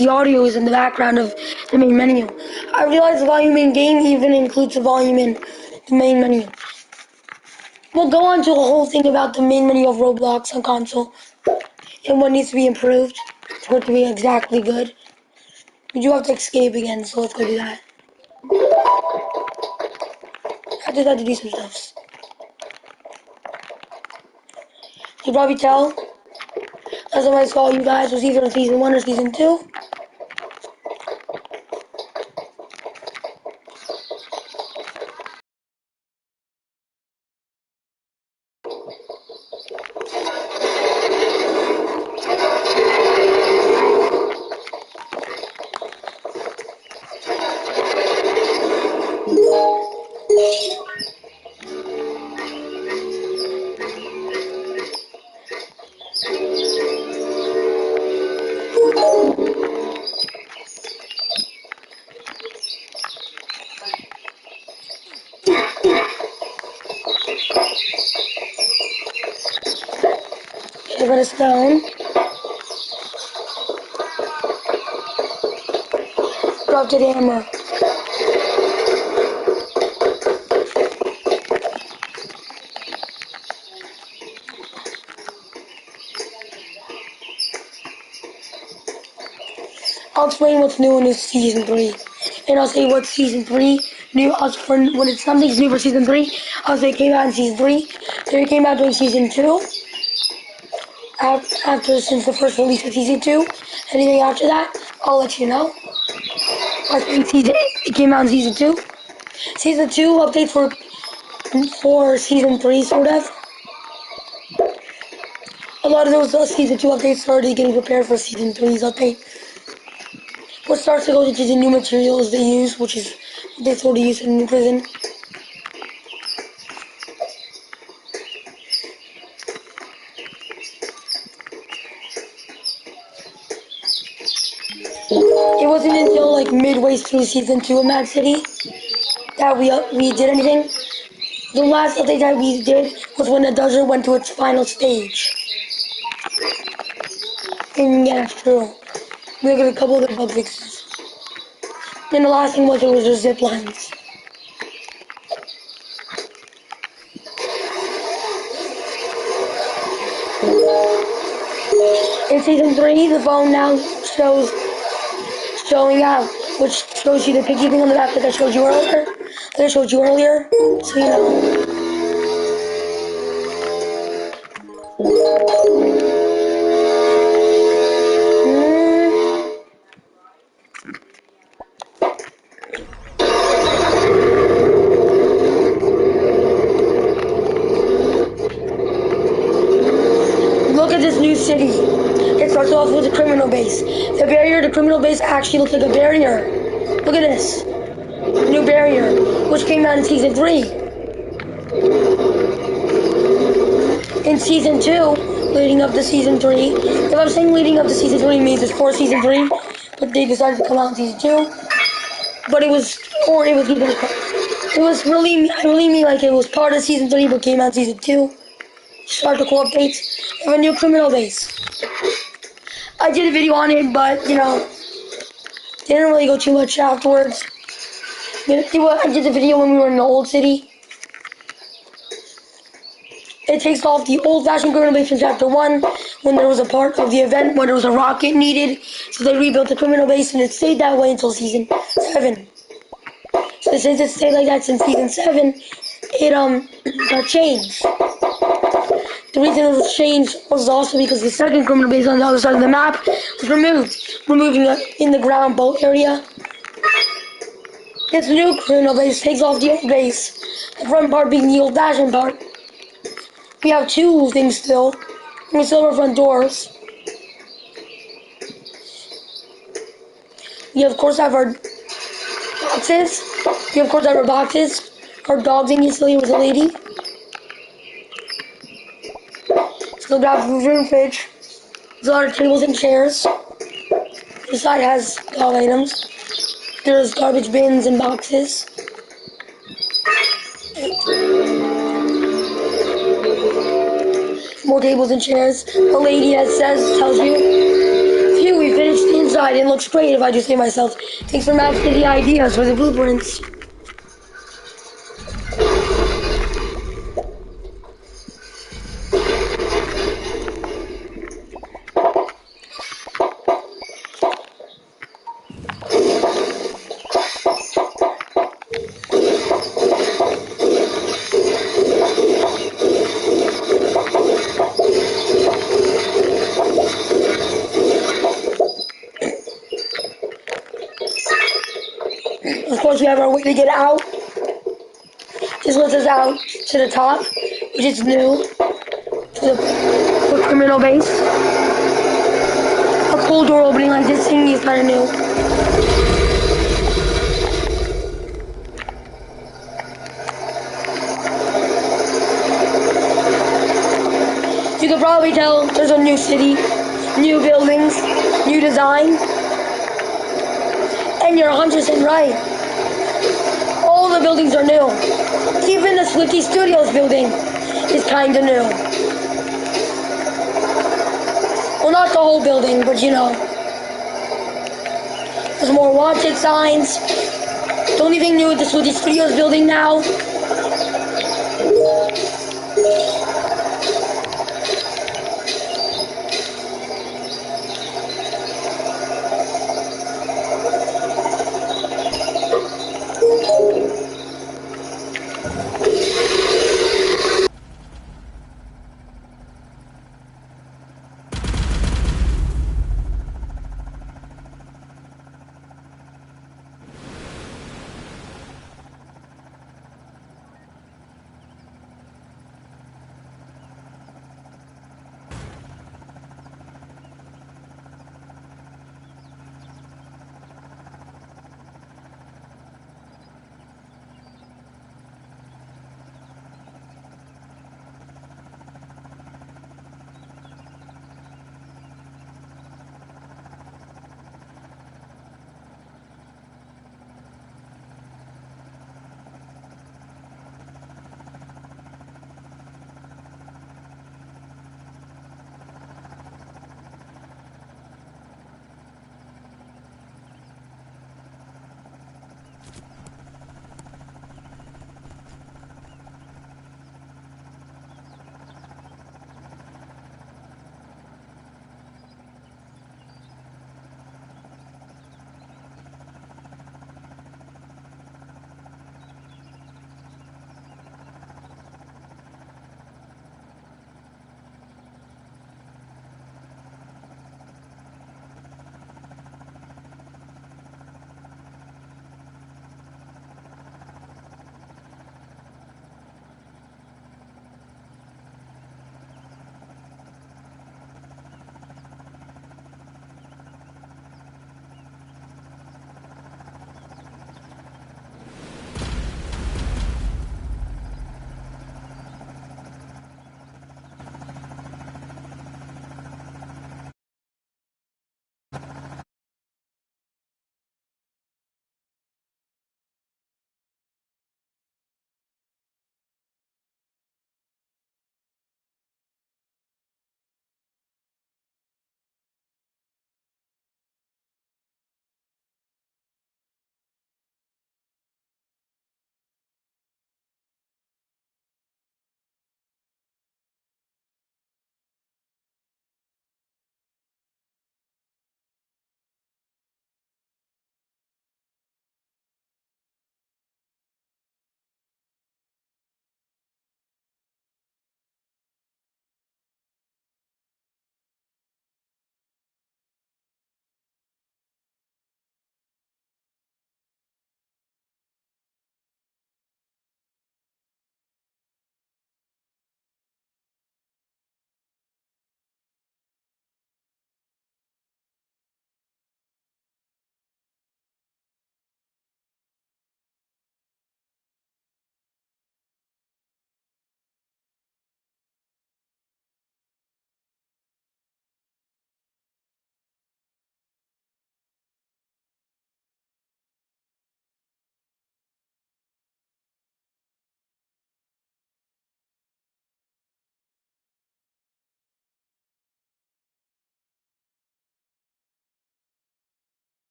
the audio is in the background of the main menu. I realize the volume in game even includes the volume in the main menu. We'll go on to a whole thing about the main menu of Roblox on console and what needs to be improved for it to be exactly good. We do have to escape again, so let's go do that. I just had to do some stuff. You can probably tell, last time I saw you guys was either in Season 1 or Season 2. Give it a stone. Drop to the hammer. I'll explain what's new in this Season 3. And I'll say what Season 3 new. When it's something's new for Season 3, I'll say it came out in Season 3. Then it came out during Season 2. Since the first release of Season 2. Anything after that, I'll let you know. I think it came out in Season 2. Season 2 update for Season 3, sort of. A lot of those Season 2 updates started getting prepared for Season 3's update. What starts to go into the new materials they use, which is what they sort of use in prison. It wasn't until like midway through Season 2 of Mad City that we did anything. The last update that we did was when the desert went to its final stage. And yeah, that's true. We got a couple other bug fixes. And the last thing was the zip lines. In Season 3, the phone now showing out, which shows you the piggy thing on the back that I showed you earlier. So you know. Look at this new city. It starts off with a criminal base. The barrier to criminal base actually looks like a barrier. Look at this. New barrier, which came out in Season 3. In Season 2, leading up to Season 3. If I'm saying leading up to Season 3 means it's for Season 3, but they decided to come out in Season 2. But it was really like it was part of Season 3, but came out in Season 2. Start the cool updates of a new criminal base. I did a video on it, but didn't really go too much afterwards. I did the video when we were in the old city. It takes off the old-fashioned criminal base from Chapter 1 when there was a part of the event when there was a rocket needed, so they rebuilt the criminal base and it stayed that way until Season 7. So since it stayed like that since Season 7, it got changed. The reason it was changed was also because the second criminal base on the other side of the map was removed, removing it in the ground boat area. This new criminal base takes off the old base, the front part being the old-fashioned part. We have two things still. We still have our front doors. We of course have our boxes. Our dog thing is still here with a lady. Still got food in the fridge. There's a lot of tables and chairs. This side has dog items. There's garbage bins and boxes. More tables and chairs. A lady that tells you, phew, we finished the inside inside and looks great if I do say myself. Thanks for Max City ideas for the blueprints. Of course, we have our way to get out. This lets us out to the top, which is new to the criminal base. A cool door opening like this thing is kind of new. You can probably tell there's a new city, new buildings, new design. And you're 100% right. All the buildings are new. Even the Swifty Studios building is kinda new. Well, not the whole building, but you know. There's more wanted signs. The only thing new with the Swifty Studios building now.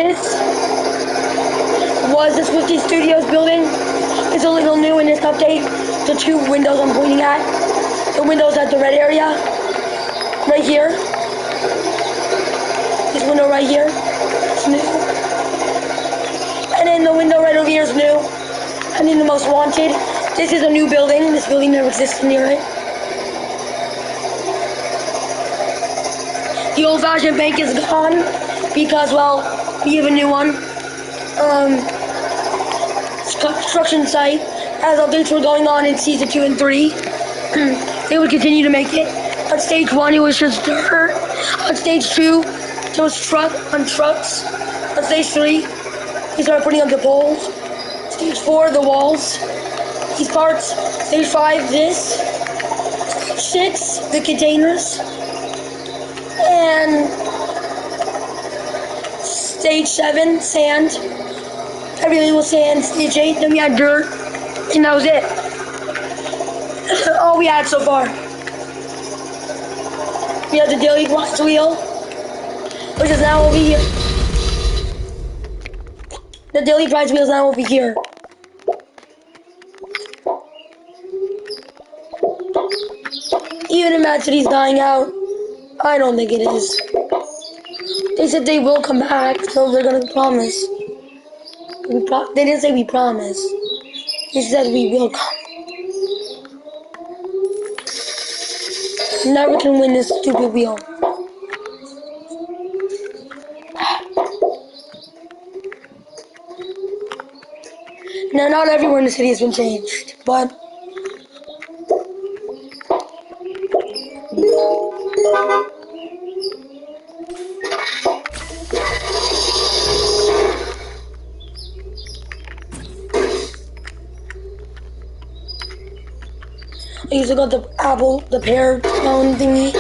This was the Swifty Studios building. It's a little new in this update. The two windows I'm pointing at. The windows at the red area. Right here. This window right here. It's new. And then the window right over here is new. And then the most wanted. This is a new building. This building never existed near it. The old-fashioned bank is gone because, well, we have a new one. Construction site. As updates were going on in season 2 and 3, they would continue to make it. On stage 1, it was just dirt. On stage 2, there was trucks. On stage 3, they started putting up the poles. Stage 4, the walls. These parts. Stage 5, this. Stage 6, the containers. And stage 7, sand. Everything was sand. Stage 8, then we had dirt. And that was it. All we had so far. We had the daily grind wheel, which is now over here. The daily prize wheel is now over here. Even if Mad City's dying out, I don't think it is. They said they will come back, so they're gonna promise. They didn't say we promise. They said we will come. Never can win this stupid wheel. Now, not everywhere in the city has been changed, but I used to got the apple, the pear phone thingy.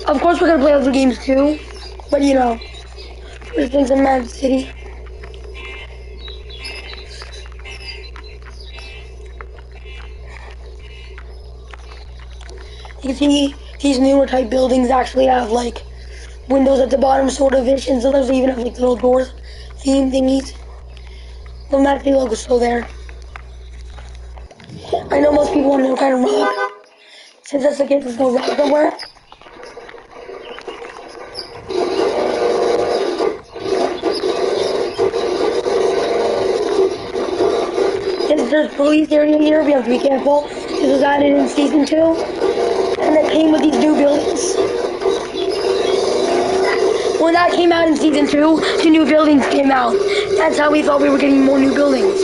Of course, we're gonna play other games too, but you know, first things in Mad City. You can see these newer type buildings actually have like windows at the bottom, sort of ish, and sometimes they even have like little doors, theme thingies. The Mad City logo's still there. I know most people want to know what kind of rock. Since that's the case, there's no rock somewhere. Since there's police area here, we have to be careful. This was added in season 2, and it came with these new buildings. When that came out in season 2, the new buildings came out. That's how we thought we were getting more new buildings.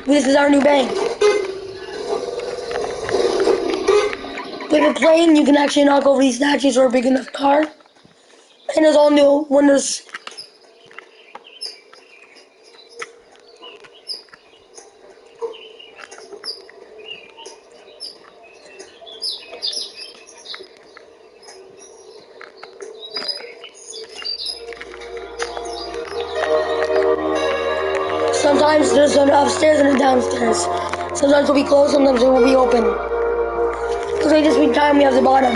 This is our new bank. With a plane, you can actually knock over these statues or a big enough car. And there's all new windows. Sometimes there's an upstairs and a downstairs. Sometimes it'll be closed, sometimes it will be open. Because like this week time we have the bottom.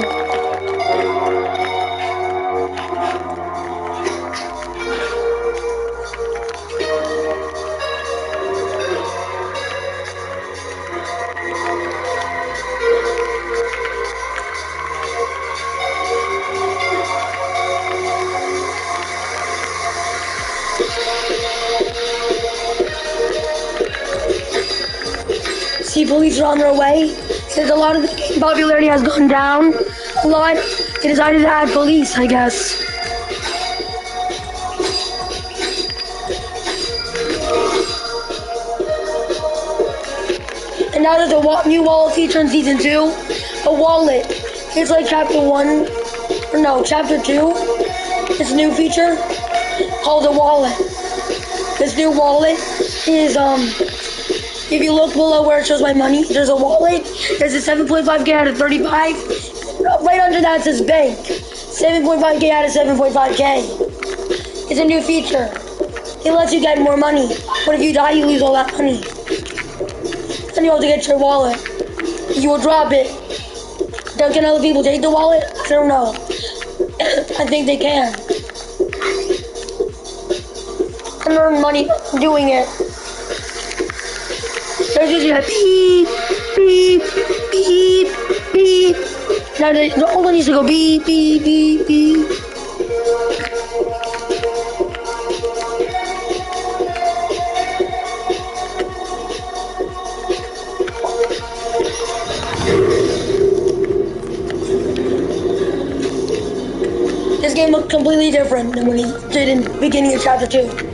See, police are on their way. Since a lot of the game popularity has gone down a lot, they decided to add police, I guess. And now there's a new wallet feature in season 2. A wallet. It's like chapter 1, or no, chapter 2. It's a new feature called a wallet. This new wallet is, if you look below where it shows my money, there's a wallet. There's a 7.5k out of 35. Right under that it says bank. 7.5k out of 7.5k. It's a new feature. It lets you get more money. But if you die, you lose all that money. Then you have to get your wallet. You will drop it. Can other people take the wallet? I don't know. I think they can. And earn money doing it. There's usually a beep, beep, beep, beep. Now the old one used to go beep, beep, beep, beep. This game looked completely different than when he did in the beginning of chapter 2.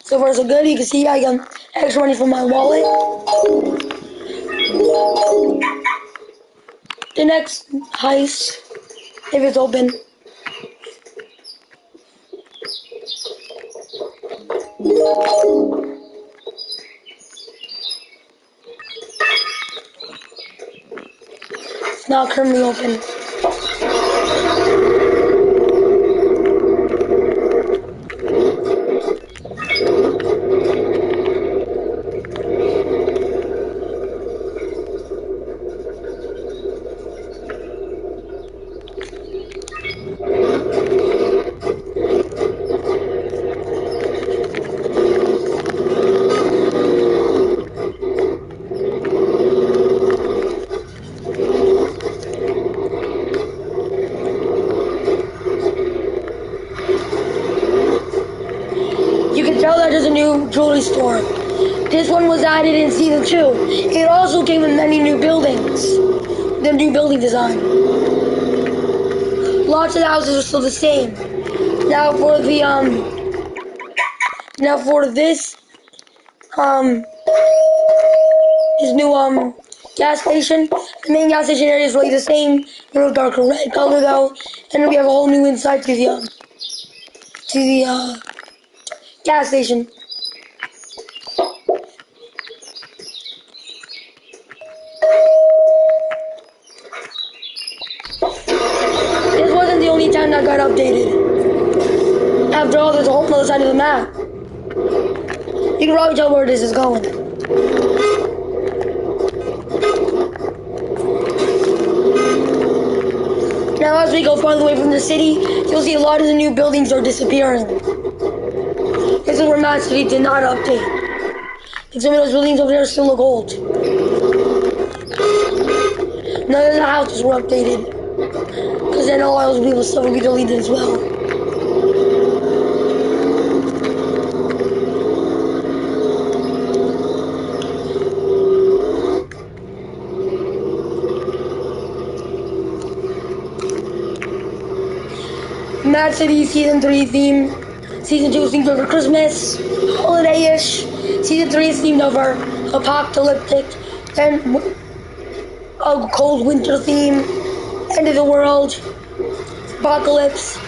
So far so good. You can see I got extra money from my wallet. The next heist, if it's open. It's not currently open. This one was added in season 2. It also came with many new buildings. The new building design. Lots of the houses are still the same. Now for the this new gas station. The main gas station area is really the same, in a darker red color though, and we have a whole new inside to the gas station. This wasn't the only time that got updated. After all, there's a whole other side of the map. You can probably tell where this is going. Now as we go farther away from the city, you'll see a lot of the new buildings are disappearing. This is where Mad City did not update. And some of those buildings over there still look old. None of the houses were updated. Because then all those people stuff will be deleted as well. Mad City Season 3 theme. Season 2 is themed over Christmas, holiday-ish. Season 3 is themed over apocalyptic and a cold winter theme. End of the world, apocalypse.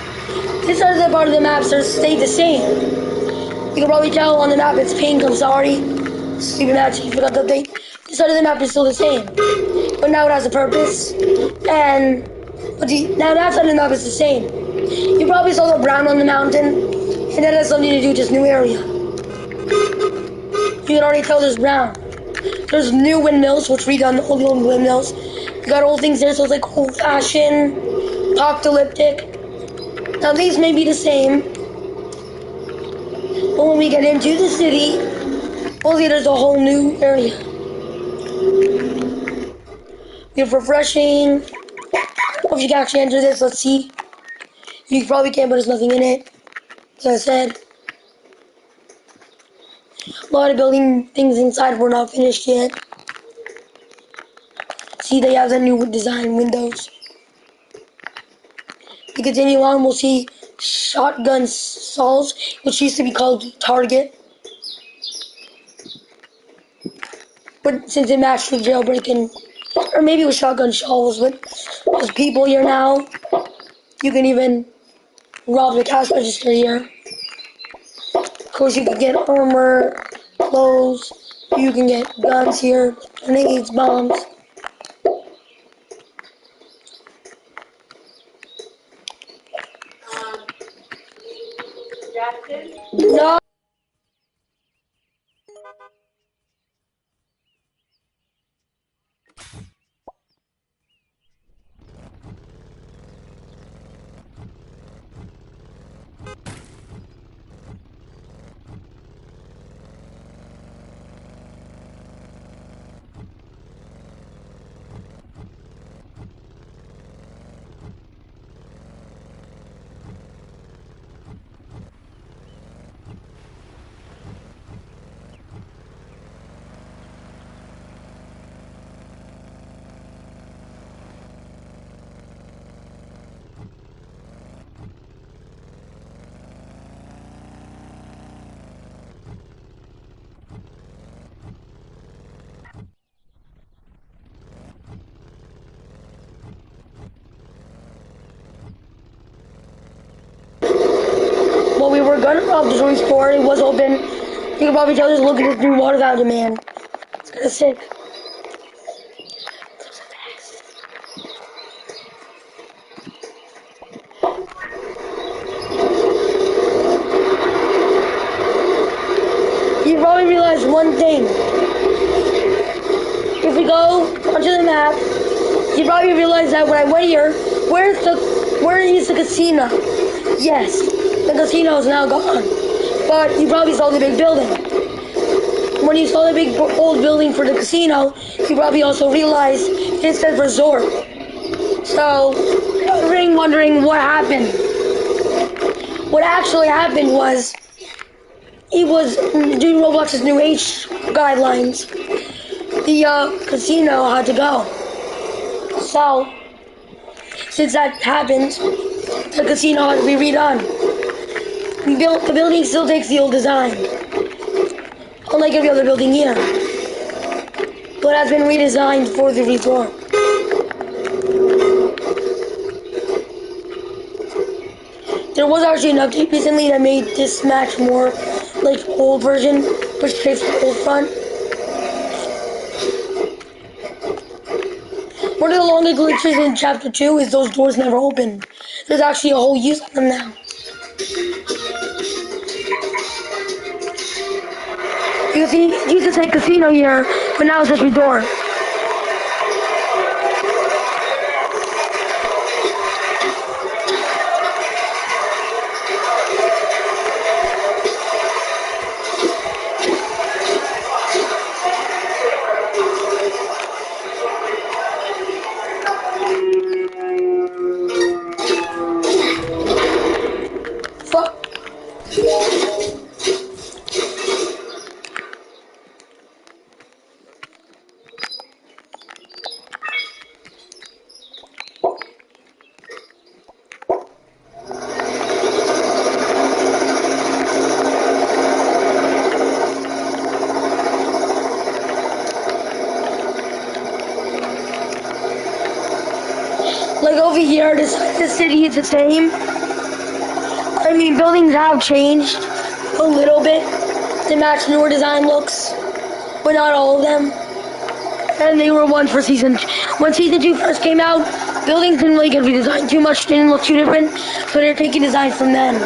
This other part of the maps are stayed the same. You can probably tell on the map it's pink, I'm sorry. Stupid actually forgot to update. This side of the map is still the same. But now it has a purpose. And now that side of the map is the same. You probably saw the brown on the mountain, and that has something to do with this new area. You can already tell there's brown. There's new windmills, which redone all the old windmills. You got old things there, so it's like old-fashioned, apocalyptic. Now these may be the same, but when we get into the city, we'll see there's a whole new area. We have refreshing. I don't know if you can actually enter this, let's see. You probably can, but there's nothing in it. As I said, a lot of building things inside were not finished yet. See, they have the new design windows. We continue on, we'll see shotgun saws, which used to be called Target. But since it matched with jailbreaking, or maybe it was shotgun shells, but there's people here now. You can even rob the cash register here. Of course, you can get armor, clothes, you can get guns here, grenades, bombs. No. Well, we were gonna rob the toy store. It was open. You can probably tell. Just look at this new water fountain, man. It's kind of sick. You probably realize one thing. If we go onto the map, you probably realize that when I went here, where is the casino? Yes, the casino is now gone. But you probably saw the big building. When you saw the big old building for the casino, you probably also realized it said resort. So, you're wondering what happened. What actually happened was, It was due to Roblox's new age guidelines. The casino had to go. So, since that happened, the casino had to be redone. The building still takes the old design, unlike every other building here, but has been redesigned for the resort. There was actually an update recently that made this match more like old version, which takes the old front. One of the longest glitches in Chapter 2 is those doors never open. There's actually a whole use on them now. You see, it used to say casino here, but now it's just resort. Fuck. Like over here, the city is the same. I mean, buildings have changed a little bit to match newer design looks, but not all of them. And they were one for when season 2 first came out, buildings didn't really get redesigned too much, didn't look too different, so they're taking designs from then.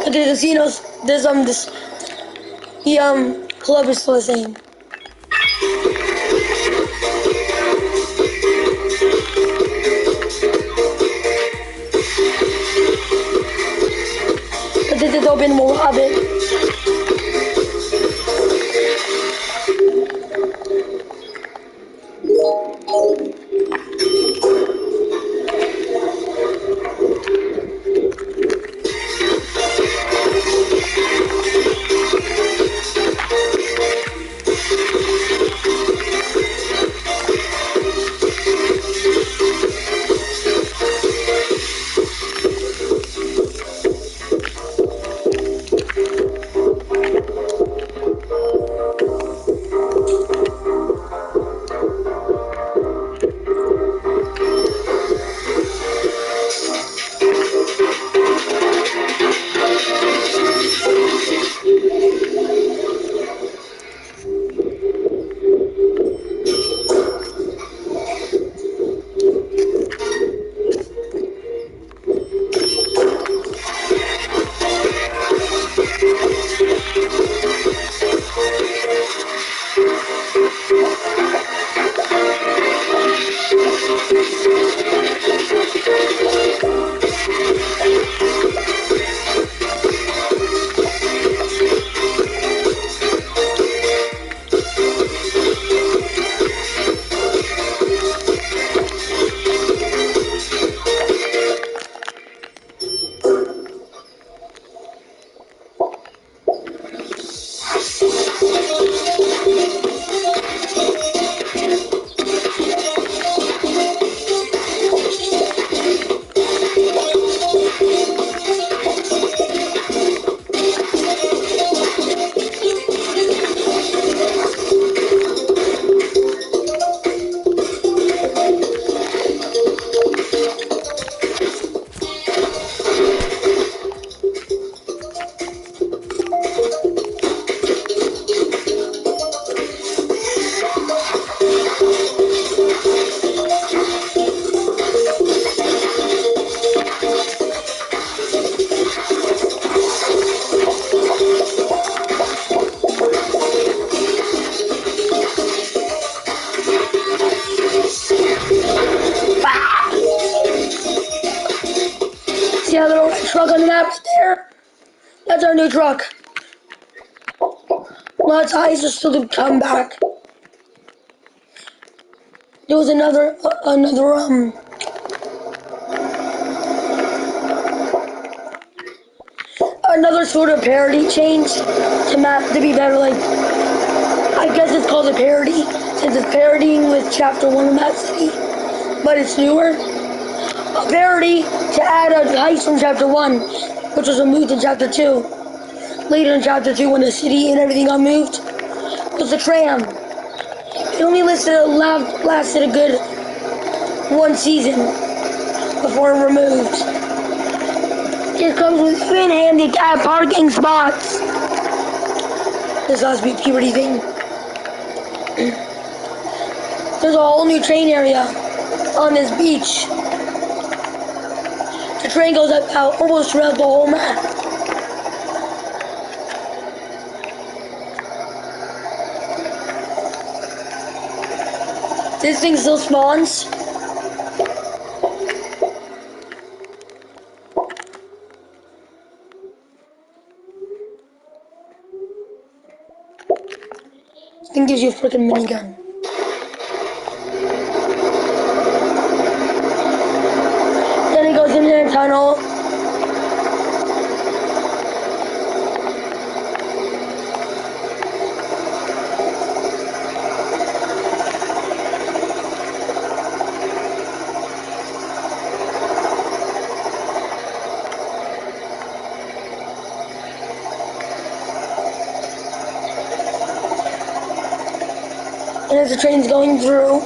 Look at the casinos, the club is still the same. But this is open, we'll rob it. See that little truck on the map right there? That's our new truck. Lots of eyes are still to come back. There was another another sort of parody change to map to be better. Like, I guess it's called a parody since it's parodying with Chapter 1 of that city, but it's newer. A parody to add a heist from Chapter 1, which was removed in Chapter 2. Later in Chapter 2, when the city and everything got moved, was the tram. It only lasted a good one season before removed. It comes with even handicapped parking spots. This has to be a puberty thing. There's a whole new train area on this beach. The train goes out almost throughout the whole map. This thing still spawns. This thing gives you a freaking minigun. Then it goes into the tunnel. And as the train's going through,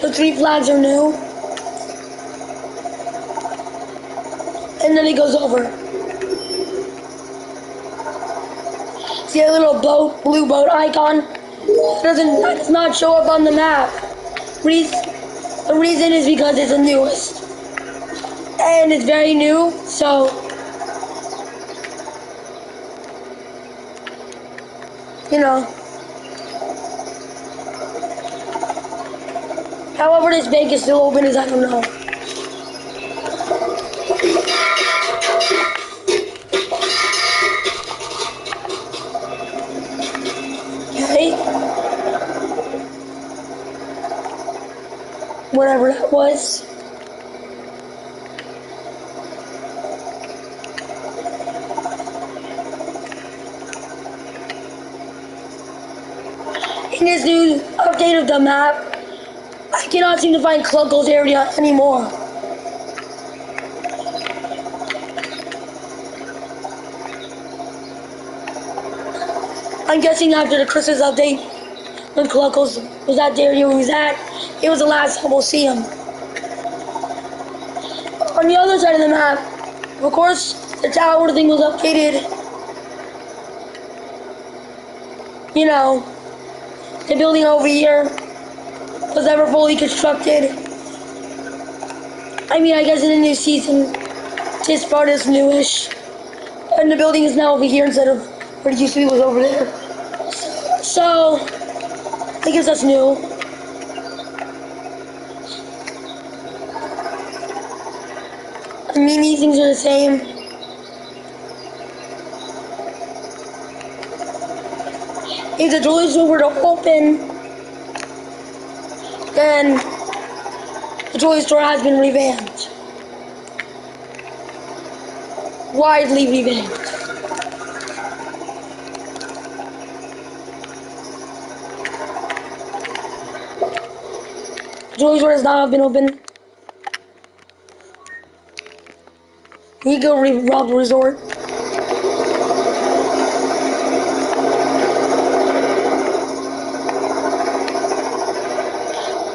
the 3 flags are new. And then it goes over. See a little boat, blue boat icon? That does not show up on the map. The reason is because it's the newest. And it's very new, so you know. However, this bank is still open is I don't know. Okay. Whatever that was. In this new update of the map, I cannot seem to find Clunkle's area anymore. I'm guessing after the Christmas update, when Clunkle's was at the area where he was at, it was the last time we'll see him. On the other side of the map, of course, the tower thing was updated. You know, the building over here was never fully constructed. I mean, I guess in the new season, this part is newish. And the building is now over here instead of where it used to be was over there. So, I guess that's new. I mean, these things are the same. If the toilet store were to open, then the toy store has been revamped. Widely revamped. The toy store has not been open. We go rob the resort.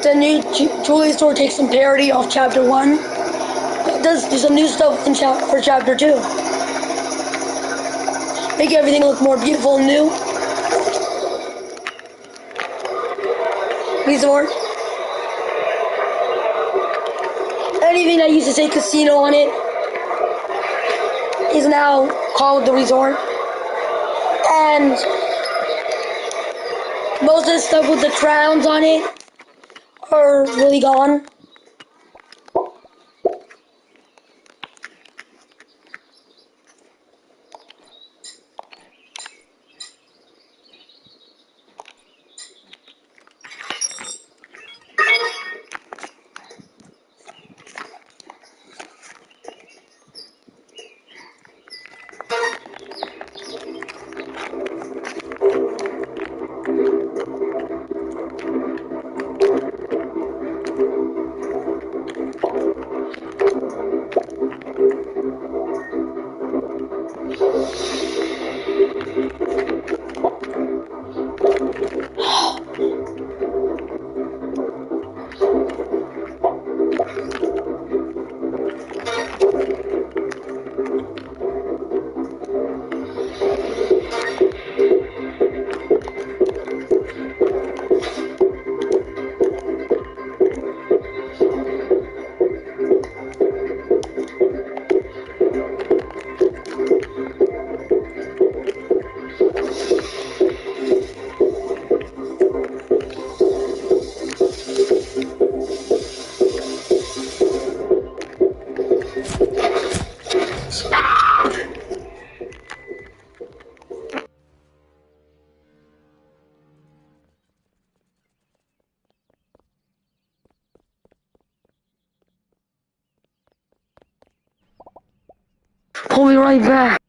The new jewelry store takes some parody off Chapter 1. It does do some new stuff in for Chapter 2. Make everything look more beautiful and new. Resort. Anything that used to say casino on it is now called the resort, and most of the stuff with the crowns on it are really gone. We'll be right back.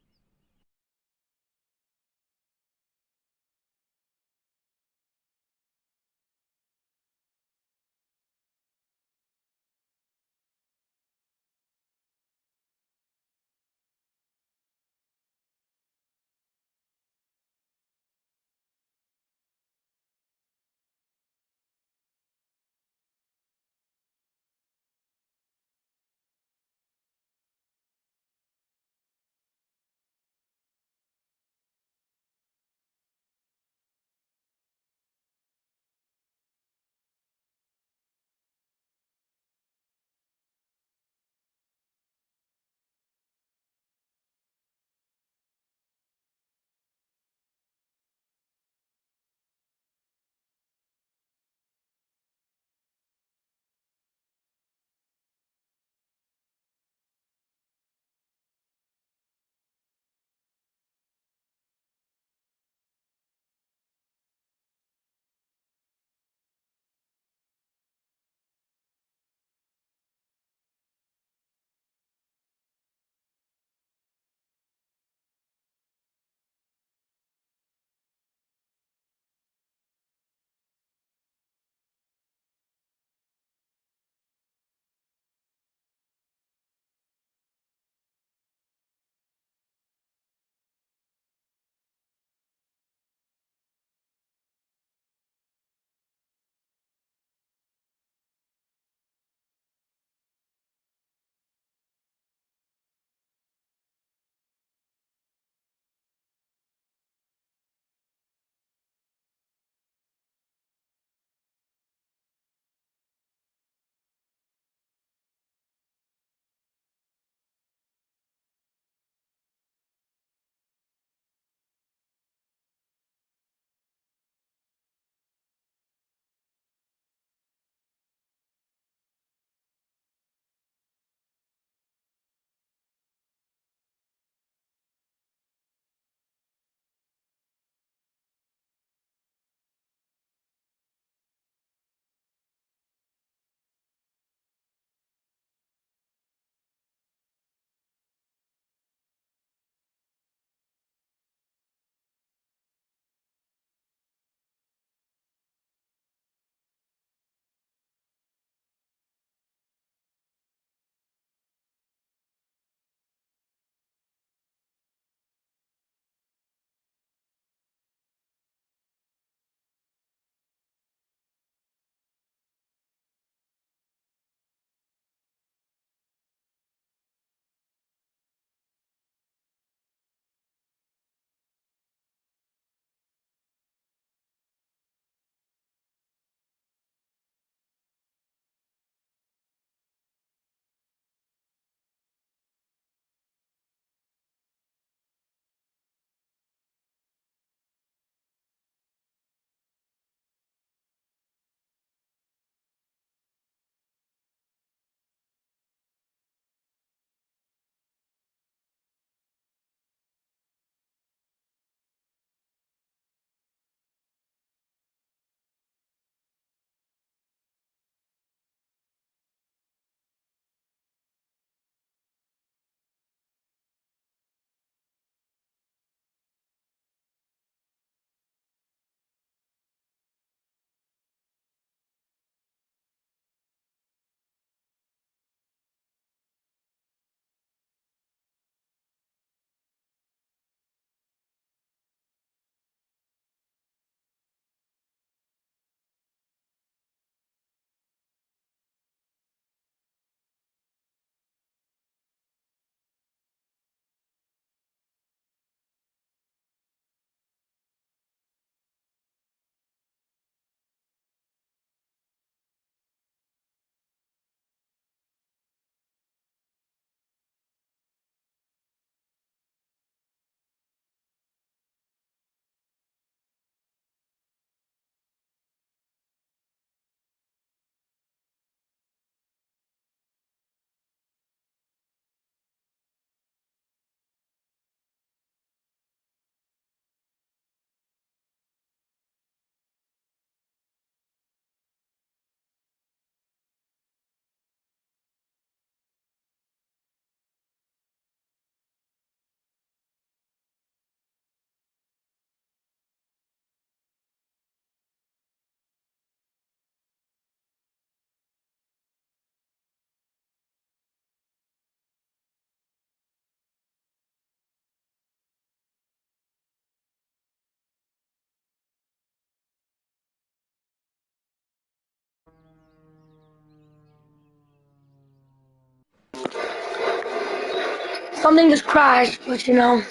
Something just crashed, but you know,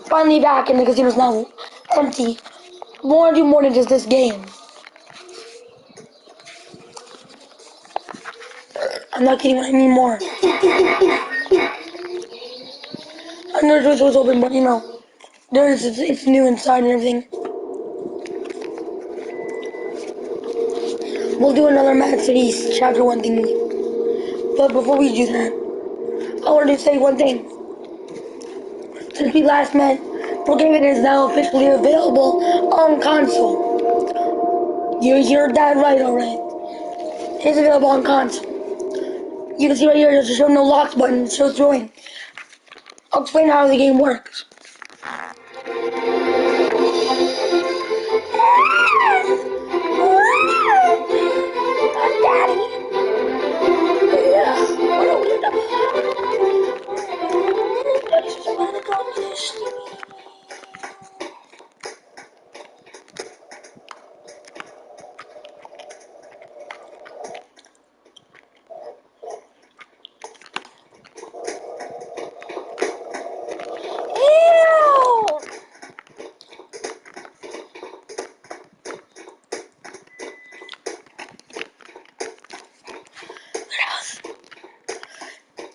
finally back and the casino's now empty. I want to do more than just this game. I'm not kidding when I mean more. I know the door was open, but you know, it's new inside and everything. We'll do another Mad Cities Chapter 1 thing. But before we do that, I wanted to say one thing. Since we last met, Brookhaven is now officially available on console. You heard that right, alright. It's available on console. You can see right here, there's a show no locks button, it shows join. I'll explain how the game works. Daddy! Yeah, what are we doing? Daddy's just trying to go to sleep.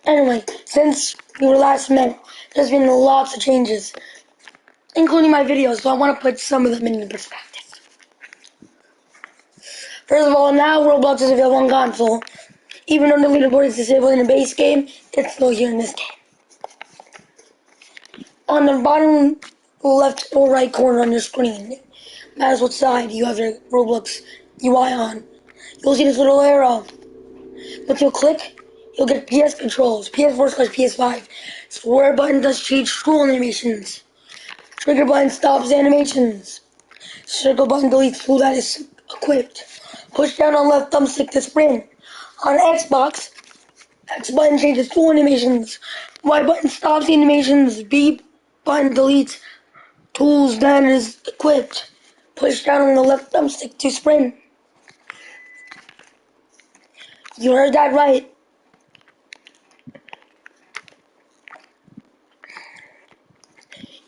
Anyway, since we were last met, there's been lots of changes, including my videos, so I want to put some of them into perspective. First of all, now Roblox is available on console. Even though the leaderboard is disabled in the base game, it's still here in this game. On the bottom left or right corner on your screen, no matter what side you have your Roblox UI on, you'll see this little arrow. Once you click, you'll get PS controls, PS4/PS5. Square button does change scroll animations. Trigger button stops animations. Circle button deletes tool that is equipped. Push down on left thumbstick to sprint. On Xbox, X button changes tool animations. Y button stops animations. B button deletes tools that is equipped. Push down on the left thumbstick to sprint. You heard that right.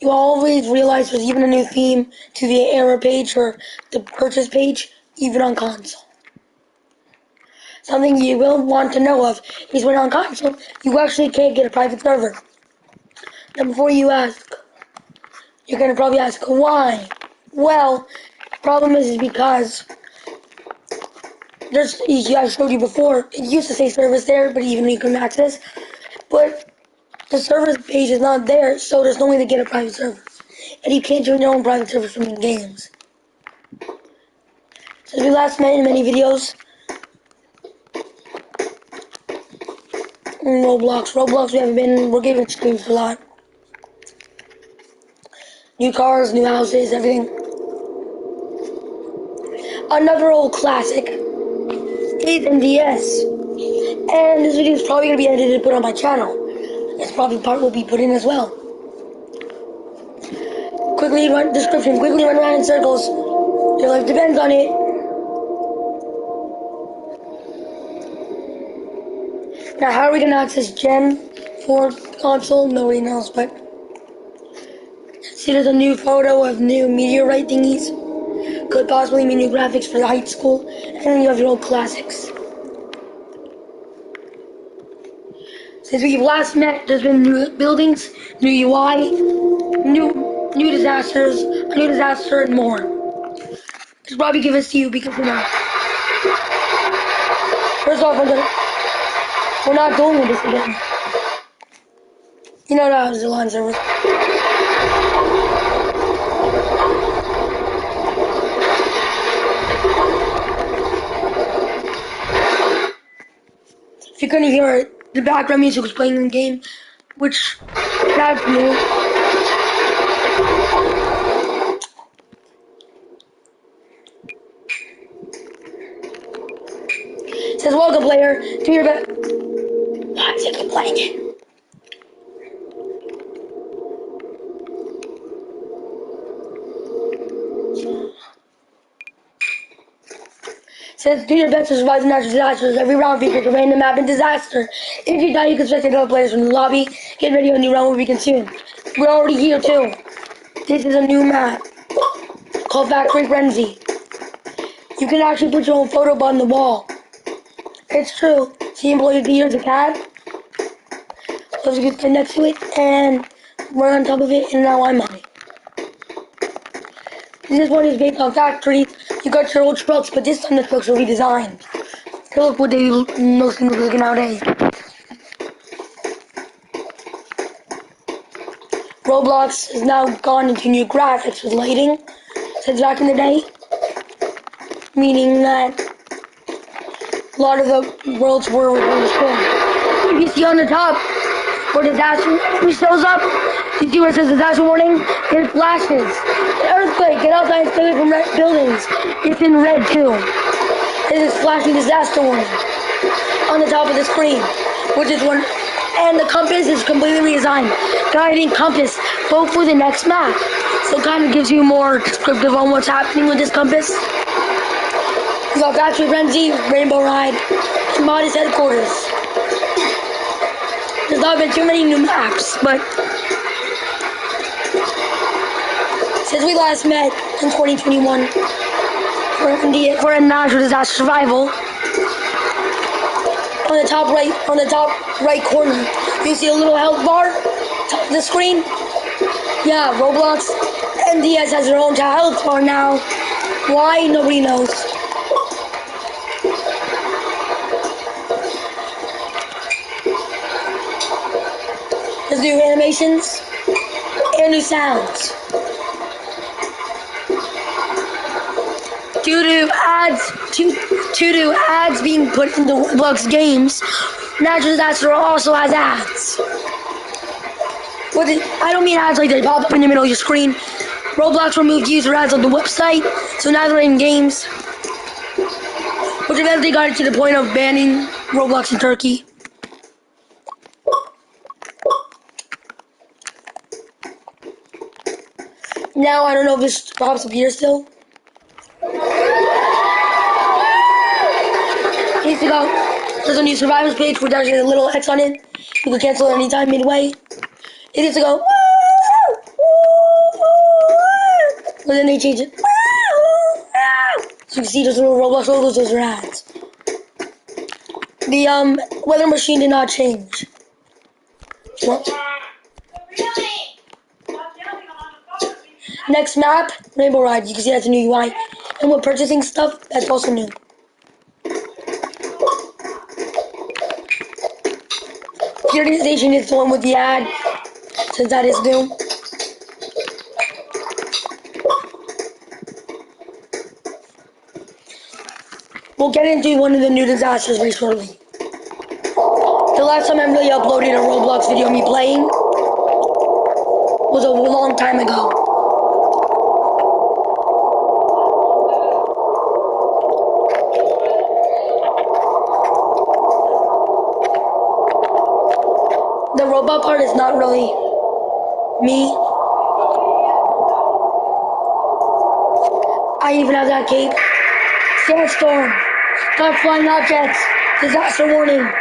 You always realize there's even a new theme to the error page or the purchase page, even on console. Something you will want to know of is when on console, you actually can't get a private server. Now before you ask, you're going to probably ask, why? Well, the problem is because there's, I showed you before, it used to say service there, but even you couldn't access, but the service page is not there, so there's no way to get a private server. And you can't join your own private server from your games. Since we last met in many videos, Roblox we're giving streams a lot. New cars, new houses, everything. Another old classic is NDS. And this video is probably going to be edited and put on my channel. This probably part will be put in as well. Quickly run around in circles. Your life depends on it. Now, how are we going to access Gem for console? Nobody knows, but see, there's a new photo of new meteorite thingies. Could possibly mean new graphics for the high school, and then you have your old classics. Since we've last met, there's been new buildings, new UI, new disasters, a new disaster, and more. Just probably give this to you because, you know. First off, we're not doing this again. You know that was the line service. If you couldn't hear it, the background music was playing in the game, which that's new. It says, welcome player to your back. I'm sick of playing it. Says do your best to survive the natural disasters. Every round features a random map and disaster. If you die, you can spectate other players from the lobby. Get ready, a new round will be consumed. We're already here too. This is a new map called Factory Frenzy. You can actually put your own photo on the wall. It's true. See employee of the year is a cat. So you can connect to it and run on top of it, and now I'm on it. This one is based on factories. You got your old trucks, but this time the trucks are redesigned. So look what they mostly look like nowadays. Roblox has now gone into new graphics with lighting since back in the day, meaning that a lot of the worlds were destroyed. If you see on the top where disaster shows up, you see where it says disaster warning? It flashes. Earthquake, get outside and stay away from red buildings. It's in red too. It is flashing disaster warning on the top of the screen, which is one, and the compass is completely redesigned. Guiding compass, vote for the next map. So it kind of gives you more descriptive on what's happening with this compass. We got Factory Frenzy, Rainbow Ride, and Modest Headquarters. There's not been too many new maps, but since we last met in 2021 for a natural disaster survival, on the top right corner, you see a little health bar, top of the screen. Yeah, Roblox MDS has their own health bar now. Why? Nobody knows. There's new animations and new sounds. Due to ads being put into Roblox games, natural disaster also has ads. I don't mean ads like they pop up in the middle of your screen. Roblox removed user ads on the website, so now they're in games, which eventually got it to the point of banning Roblox in Turkey. Now I don't know if this pops up here still. Needs to go. There's a new survivors page with actually a little X on it. You can cancel anytime midway. It needs to go. And then they change it. So you can see those little Roblox logos, those are ads. The weather machine did not change. What? Next map, Rainbow Ride. You can see that's a new UI. And with purchasing stuff, that's also new. The organization is the one with the ad, since that is new. We'll get into one of the new disasters very shortly. The last time I really uploaded a Roblox video of me playing was a long time ago. The robot part is not really me. I even have that cape. Sandstorm. Got flying objects. Disaster warning.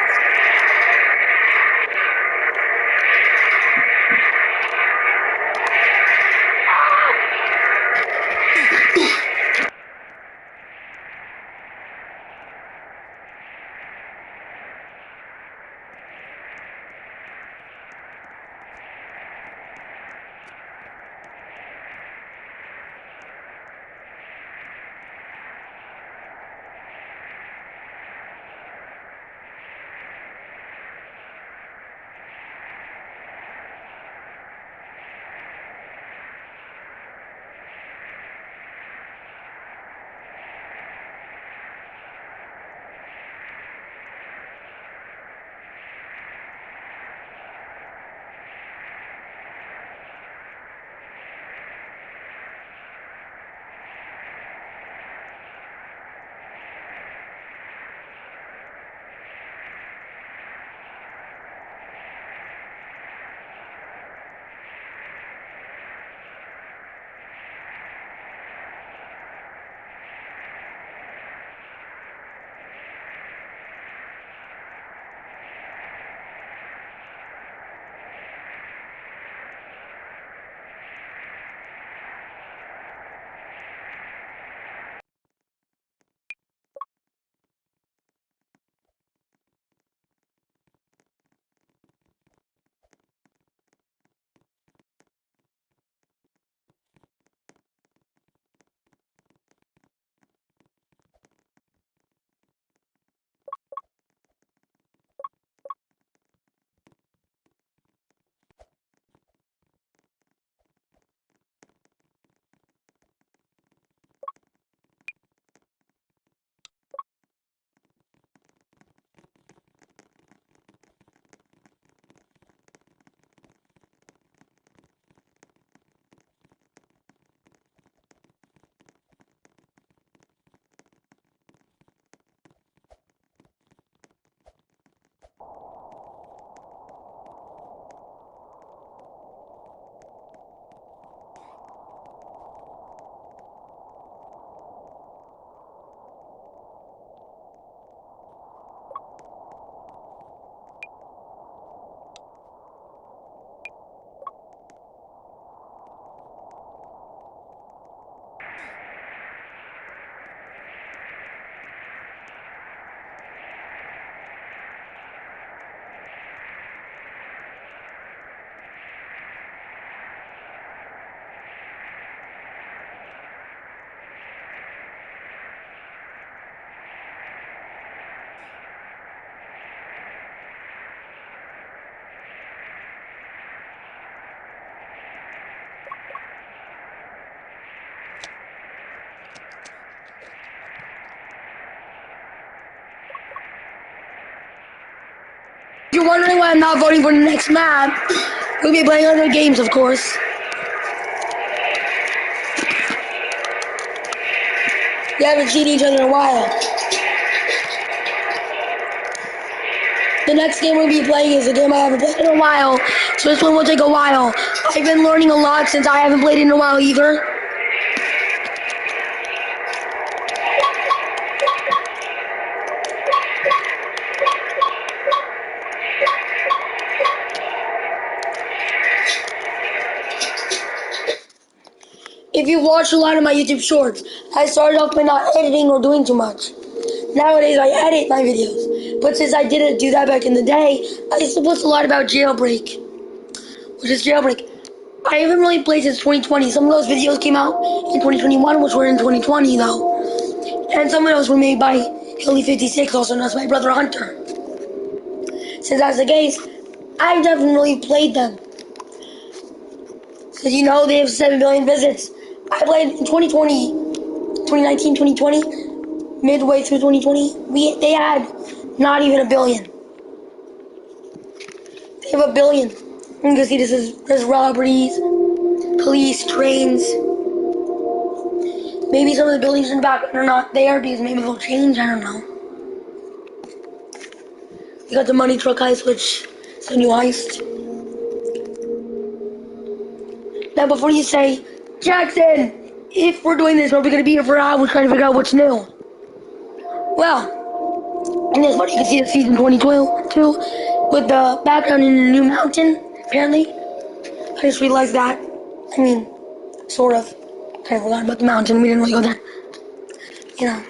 you're wondering why I'm not voting for the next map, we'll be playing other games, of course. We haven't seen each other in a while. The next game we'll be playing is a game I haven't played in a while, so this one will take a while. I've been learning a lot since I haven't played in a while either. If you watch a lot of my YouTube shorts, I started off by not editing or doing too much. Nowadays I edit my videos, but since I didn't do that back in the day, I used to post a lot about Jailbreak, which is Jailbreak. I haven't really played since 2020. Some of those videos came out in 2021, which were in 2020 though. And some of those were made by Hilly56, also known as my brother Hunter. Since that's the case, I definitely played them. Because you know they have 7 billion visits. I played in 2020, 2019, 2020, midway through 2020. They had not even a billion. They have a billion. You can see there's robberies, police, trains. Maybe some of the buildings in the background are not there because maybe they'll change, I don't know. We got the money truck heist, which is a new heist. Now before you say, Jackson, if we're doing this, are we going to be here for hours trying to figure out what's new? Well, in this one you can see the season 2012 too, with the background in a new mountain, apparently. I just realized that. I mean, sort of. Kind of forgot about the mountain, we didn't really go there. You know.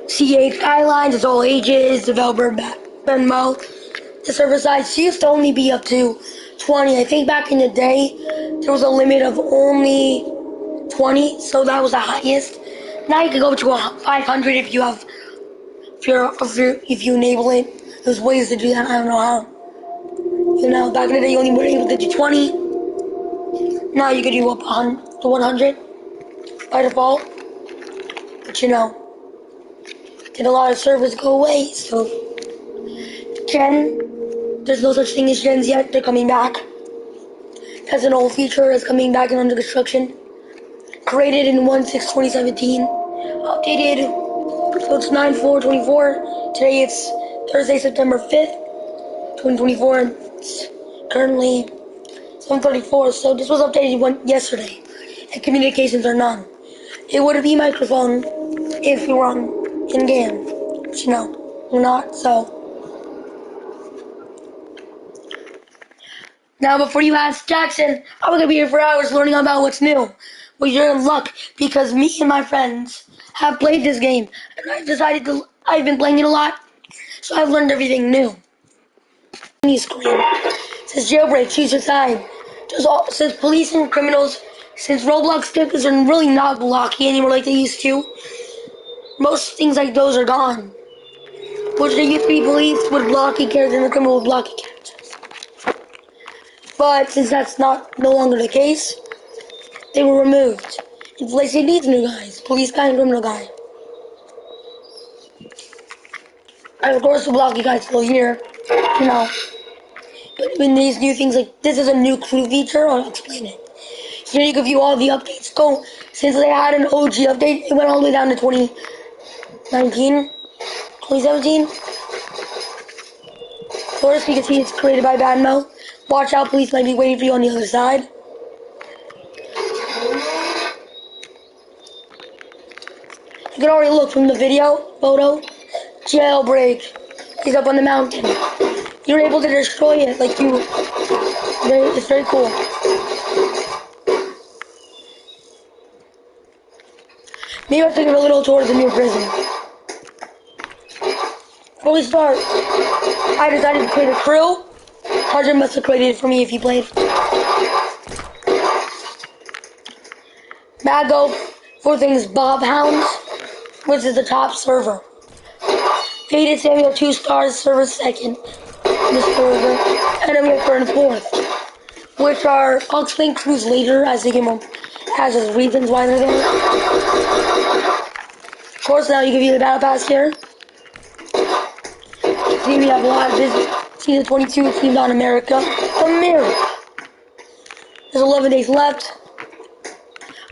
CA Skylines, it's all ages, developer Benmo. The server size used to only be up to 20. I think back in the day, there was a limit of only 20, so that was the highest. Now you can go to 500 if you have, if you enable it. There's ways to do that, I don't know how. You know, back in the day you only were able to do 20. Now you can do up to 100 by default. But you know, did a lot of servers go away, so Gen, there's no such thing as gens yet, they're coming back. That's an old feature that's coming back and under construction. Created in 1/6/2017, updated, so it's 9/4/24. Today it's Thursday, September 5th, 2024, and it's currently 7:34, so this was updated yesterday, and communications are none. It would be microphone if you were on in-game, but you know, we're not, so. Now before you ask, Jackson, I'm gonna be here for hours learning about what's new. Well, you're in luck, because me and my friends have played this game, and I've been playing it a lot, so I've learned everything new. Screen says jailbreak, choose your side. Since police and criminals, since Roblox stickers are really not blocky anymore like they used to, most things like those are gone. Which they used to be police with blocky characters and the criminal with blocky characters. But since that's no longer the case, they were removed. In place of these new guys, police guy and criminal guy. And of course the blocky guy's still here, you know. But when these new things, like this is a new crew feature, I'll explain it. Here you can view all the updates. Since they had an OG update, it went all the way down to 2019, 2017. Of course, you can see it's created by Badmo. Watch out, police might be waiting for you on the other side. You can already look from the photo. Jailbreak is up on the mountain. You're able to destroy it like you It's very cool. Maybe I'll take a little tour of the new prison. Before we start, I decided to create a crew. Hunter must have created it for me if he played. Mago, fourth thing is Bob Hounds, which is the top server. Faded Samuel 2 stars, server second. This server. And then we have third and fourth, which are, I'll explain crews later as they give them as reasons why they're there. Of course, now you can view the battle pass here. See, we have a lot of business. Season 22, Teams on America. There's 11 days left.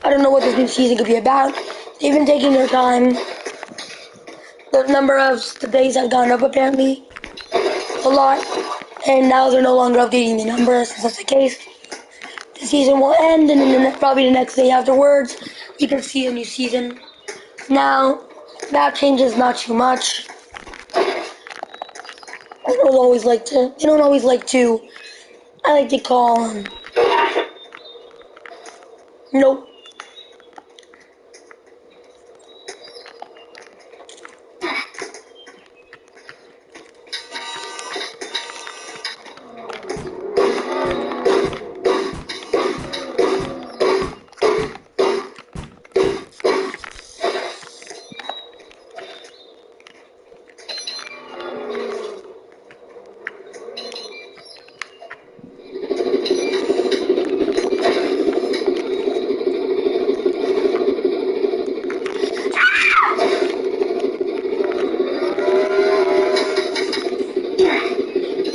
I don't know what this new season could be about. They've been taking their time. The number of the days have gone up apparently a lot. And now they're no longer updating the numbers. Since that's the case, the season will end, and then probably the next day afterwards, you can see a new season. Now, that changes not too much. They don't always like to, I like to call them. Nope.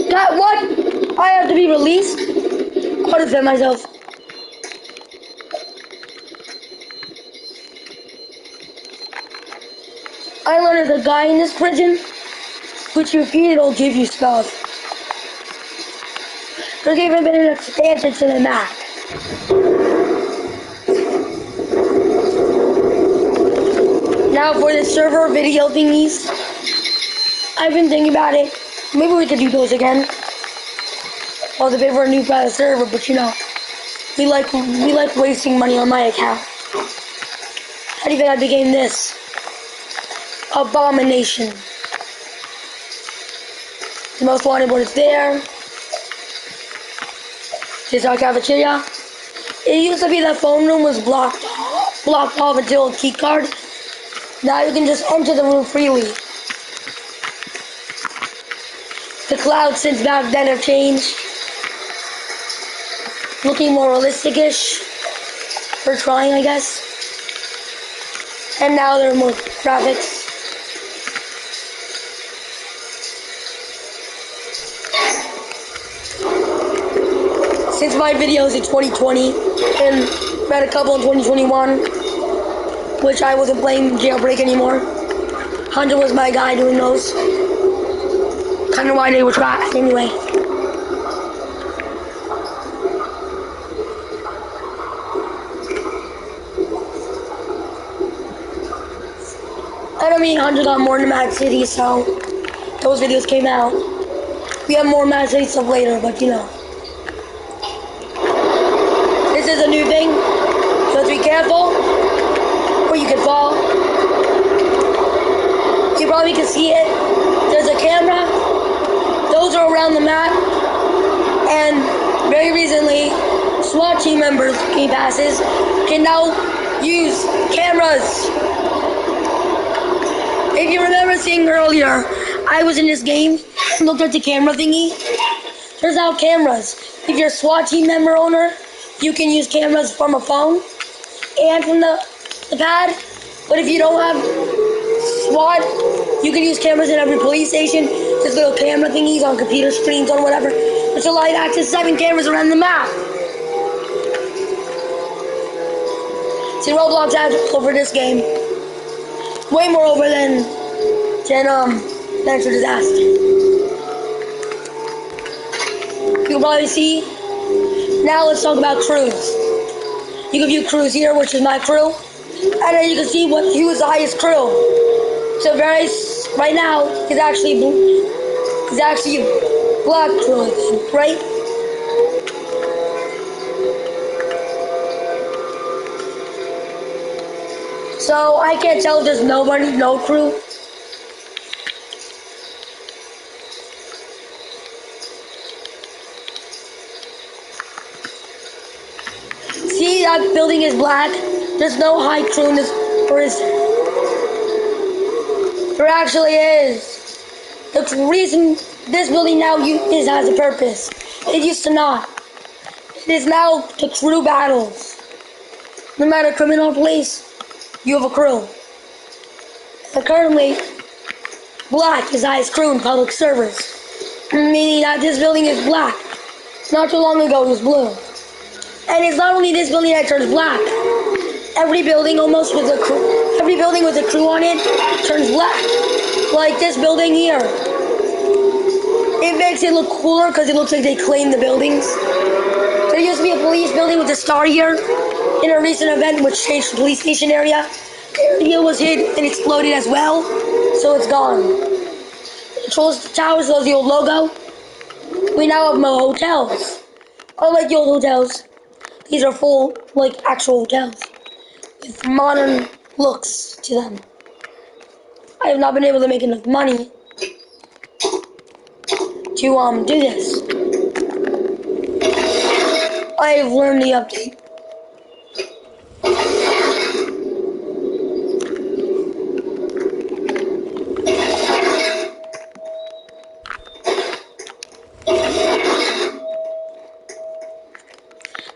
That what? I have to be released? I'll defend myself. I learned there's a guy in this prison, which you feed it'll give you stuff. There's even been an expansion to the map. Now for the server video thingies, I've been thinking about it. Maybe we could do those again. Well, the bit for a new private server, but you know, we like wasting money on my account. How do you think I became this? Abomination. The most wanted one is there. This is our cafeteria. It used to be the phone room was blocked off until a key card. Now you can just enter the room freely. The clouds since back then have changed. Looking more realistic-ish. For trying, I guess. And now there are more graphics. Since my videos in 2020 and read a couple in 2021, which I wasn't playing Jailbreak anymore. Hunter was my guy doing those. Kinda why they were trash anyway. And I mean, Hunter got more than Mad City, so those videos came out. We have more Mad City stuff later, but you know. This is a new thing, so have to be careful, or you can fall. You probably can see it. There's a camera. Those are around the map. And very recently, SWAT team members, game passes, can now use cameras. If you remember seeing earlier, I was in this game and looked at the camera thingy. There's now cameras. If you're a SWAT team member owner, you can use cameras from a phone and from the pad. But if you don't have SWAT, you can use cameras in every police station. There's little camera thingies on computer screens or whatever, which allow you to access 7 cameras around the map. See, Roblox adds over this game. Way more over than Natural Disaster. You'll probably see. Now let's talk about crews. You can view crews here, which is my crew. And then you can see who is the highest crew. So right now is actually black crew, right? So I can't tell if there's nobody, no crew. See, that building is black. There's no high crew in this person. There actually is. The reason this building now has a purpose. It used to not. It is now to crew battles. No matter criminal police, you have a crew. And currently, black is the highest crew in public service. Meaning that this building is black. Not too long ago it was blue. And it's not only this building that turns black. Every building almost with a crew, every building with a crew on it turns black. Like this building here. It makes it look cooler because it looks like they claim the buildings. There used to be a police building with a star here. In a recent event which changed the police station area, the area was hit and exploded as well, so it's gone. The Trolls Towers was the old logo. We now have more hotels. Unlike the old hotels, these are full, like actual hotels, with modern looks to them. I have not been able to make enough money to do this. I have learned the update.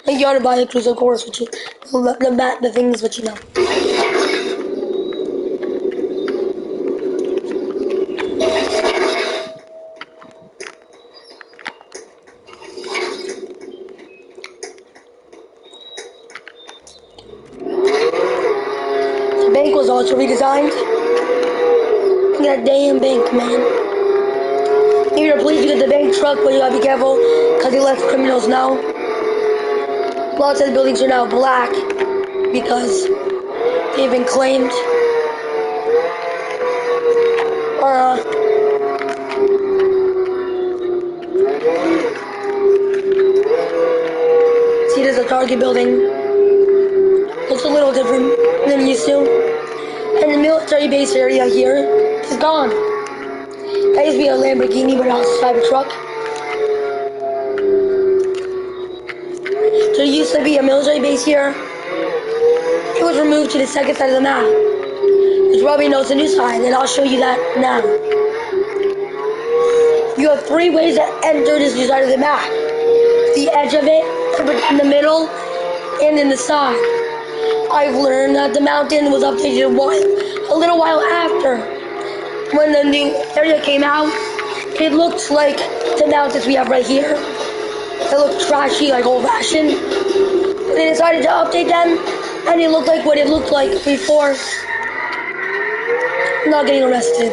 Like you ought to buy a cruise, of course, which you, the things which you know. The bank was also redesigned. Look at that damn bank, man. You're police to get the bank truck, but you gotta be careful because they let criminals know. Lots of the buildings are now black because they've been claimed. See, there's a Target building. Looks a little different than it used to. And the military base area here is gone. That used to be a Lamborghini, but now it's a Cybertruck. There used to be a military base here. It was removed to the second side of the map. Which probably knows the new side, and I'll show you that now. You have 3 ways to enter this new side of the map. The edge of it, in the middle, and in the side. I've learned that the mountain was updated a little while after. When the new area came out, it looked like the mountains we have right here. They looked trashy, like old-fashioned. They decided to update them, and it looked like what it looked like before not getting arrested.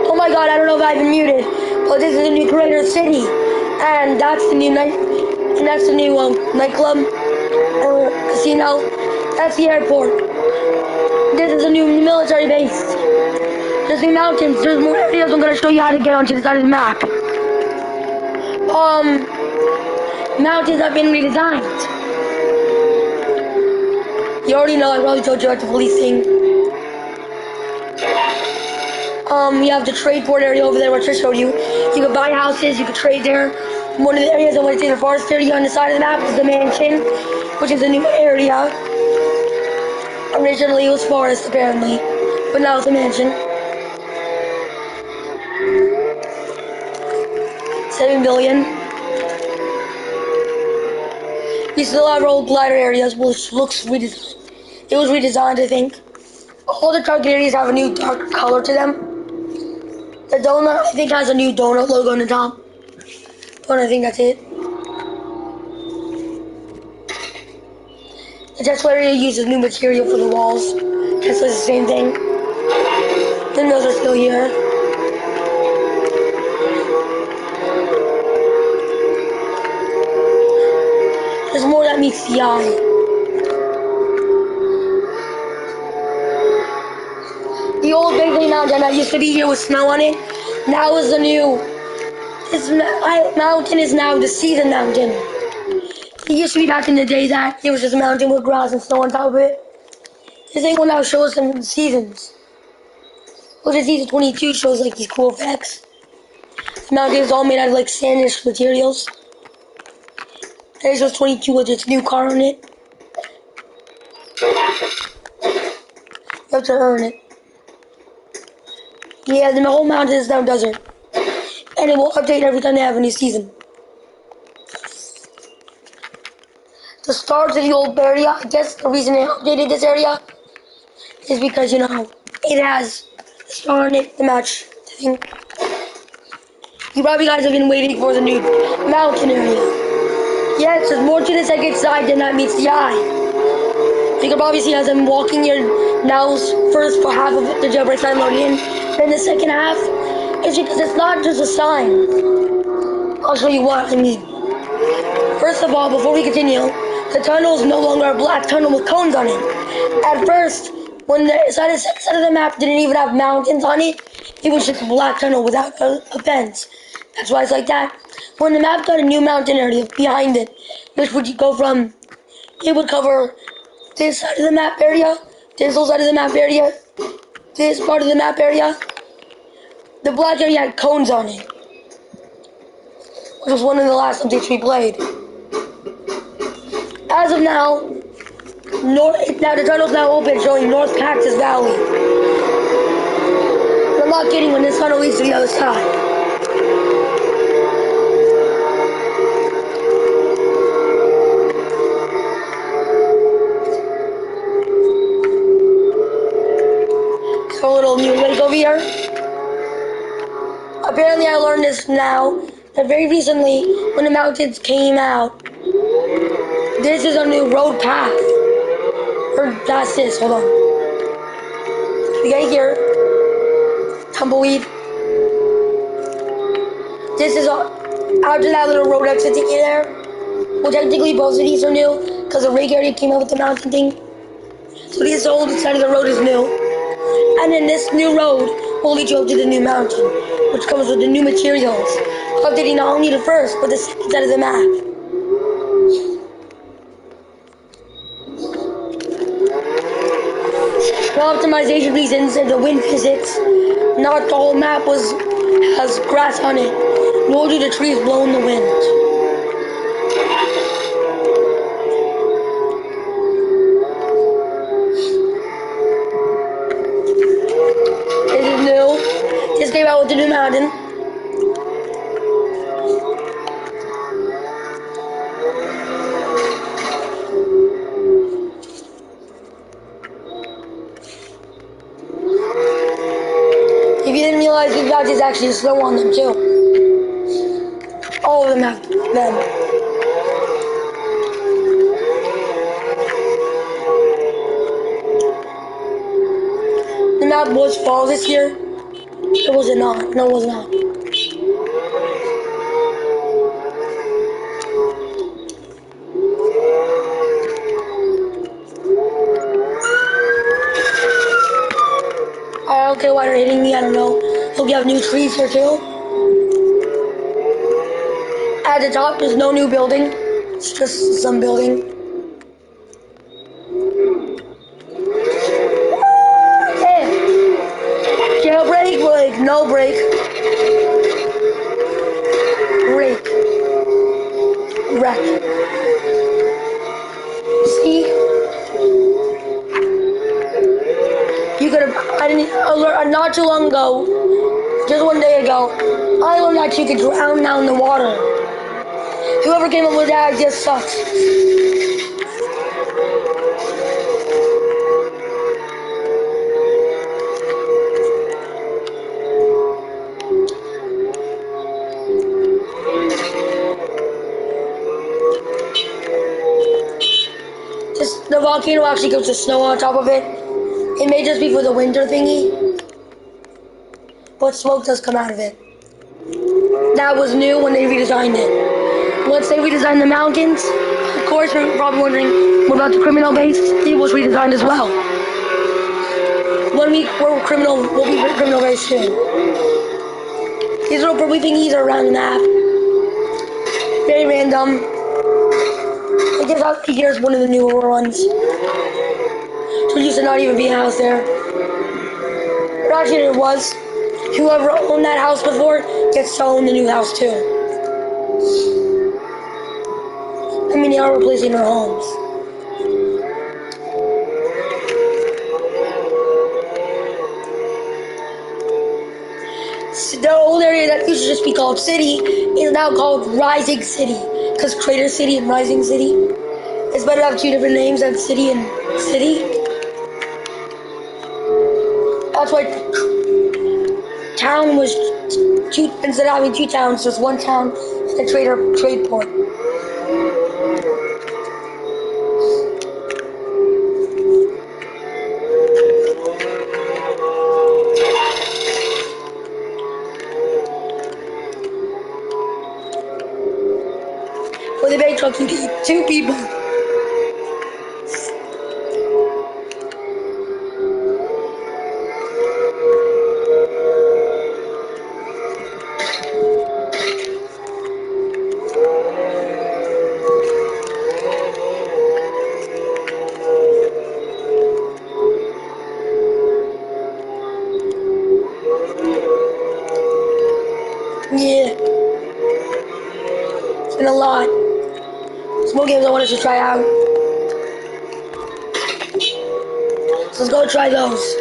Oh my god, I don't know if I've been muted, but this is the new Creator City, and that's the new nightclub or casino. That's the airport. This is a new military base. There's new mountains. There's more areas. I'm gonna show you how to get onto the side of the map. Mountains have been redesigned. You already know. I probably told you about the police thing. We have the trade port area over there, which I showed you. You can buy houses, you can trade there. One of the areas I want to say the forest area on the side of the map is the mansion, which is a new area. Originally it was forest apparently, but now it's a mansion. 7 billion. We still have road glider areas, which looks redesigned. It was redesigned, I think. All the target areas have a new dark color to them. The donut, I think, has a new donut logo on the top. But I think that's it. The Tesla area uses new material for the walls. Tesla's the same thing. Windmills are still here. There's more that meets the eye. The old Big Mountain that used to be here with snow on it, now is the new. This mountain is now the Season Mountain. It used to be back in the day that it was just a mountain with grass and snow on top of it. This thing will now show us some seasons. Which is season 22 shows like these cool effects. The mountain is all made out of like sandish materials. And it shows 22 with its new car on it. You have to earn it. Yeah, the whole mountain is now desert. And it will update every time they have a new season. The stars of the old area, I guess the reason they updated this area is because, you know, it has a star in it to match the thing. You probably guys have been waiting for the new mountain area. Yes, there's more to the second side than that meets the eye. You can probably see as I'm walking here now, first for half of the jailbreak sign loading in, then the second half is because it's not just a sign. I'll show you what I mean. First of all, before we continue, the tunnel is no longer a black tunnel with cones on it. At first, when the side of the map didn't even have mountains on it, it was just a black tunnel without a fence. That's why it's like that. When the map got a new mountain area behind it, which would go from, it would cover this side of the map area, this whole side of the map area, this part of the map area. The black area had cones on it, which was one of the last updates we played. As of now, now the tunnel's now open, showing North Cactus Valley. I'm not kidding when this tunnel leads to the other side. a little new lake over here. Apparently I learned this now, that very recently, when the mountains came out, this is a new road path. Or that's this, hold on. We got here, tumbleweed. This is after that little road exit thingy there. Well, technically both of these are new, because the rig area came out with the mountain thing. So this old side of the road is new. And then this new road will lead you up to the new mountain, which comes with the new materials. Updating not only the first, but the second side of the map. For optimization reasons and the wind physics, not the whole map has grass on it, nor do the trees blow in the wind. This is new. This came out with the new mountain. If you didn't realize, these mountains actually snow on them too. All of them have them. The map was fall this year. It was it not? No, it was not. I don't care why they're hitting me, I don't know. Hope you have new trees here too. At the top, there's no new building. It's just some building. Hey! Jailbreak, break, no break. Break. Wreck. See? You could have, not too long ago, just one day ago, I learned that you could drown down in the water. Whoever came up with that idea sucks. The volcano actually goes to snow on top of it. It may just be for the winter thingy, but smoke does come out of it. That was new when they redesigned it. Once they redesigned the mountains, of course you're probably wondering, what about the criminal base? It was redesigned as well. We'll be criminal base soon. These little purple thingies are around the map. Very random. I guess here's one of the newer ones. There used to not even be a house there. But actually there was. Whoever owned that house before gets to own the new house too. I mean, they are replacing their homes. So the old area that used to just be called City is now called Rising City. Because Crater City and Rising City. It's better to have two different names than City and City. That's why town was two, instead of having two towns, just one town and a trade port. With a big truck, you need two people. Yeah. It's been a lot. Some games I wanted to try out. So let's go try those.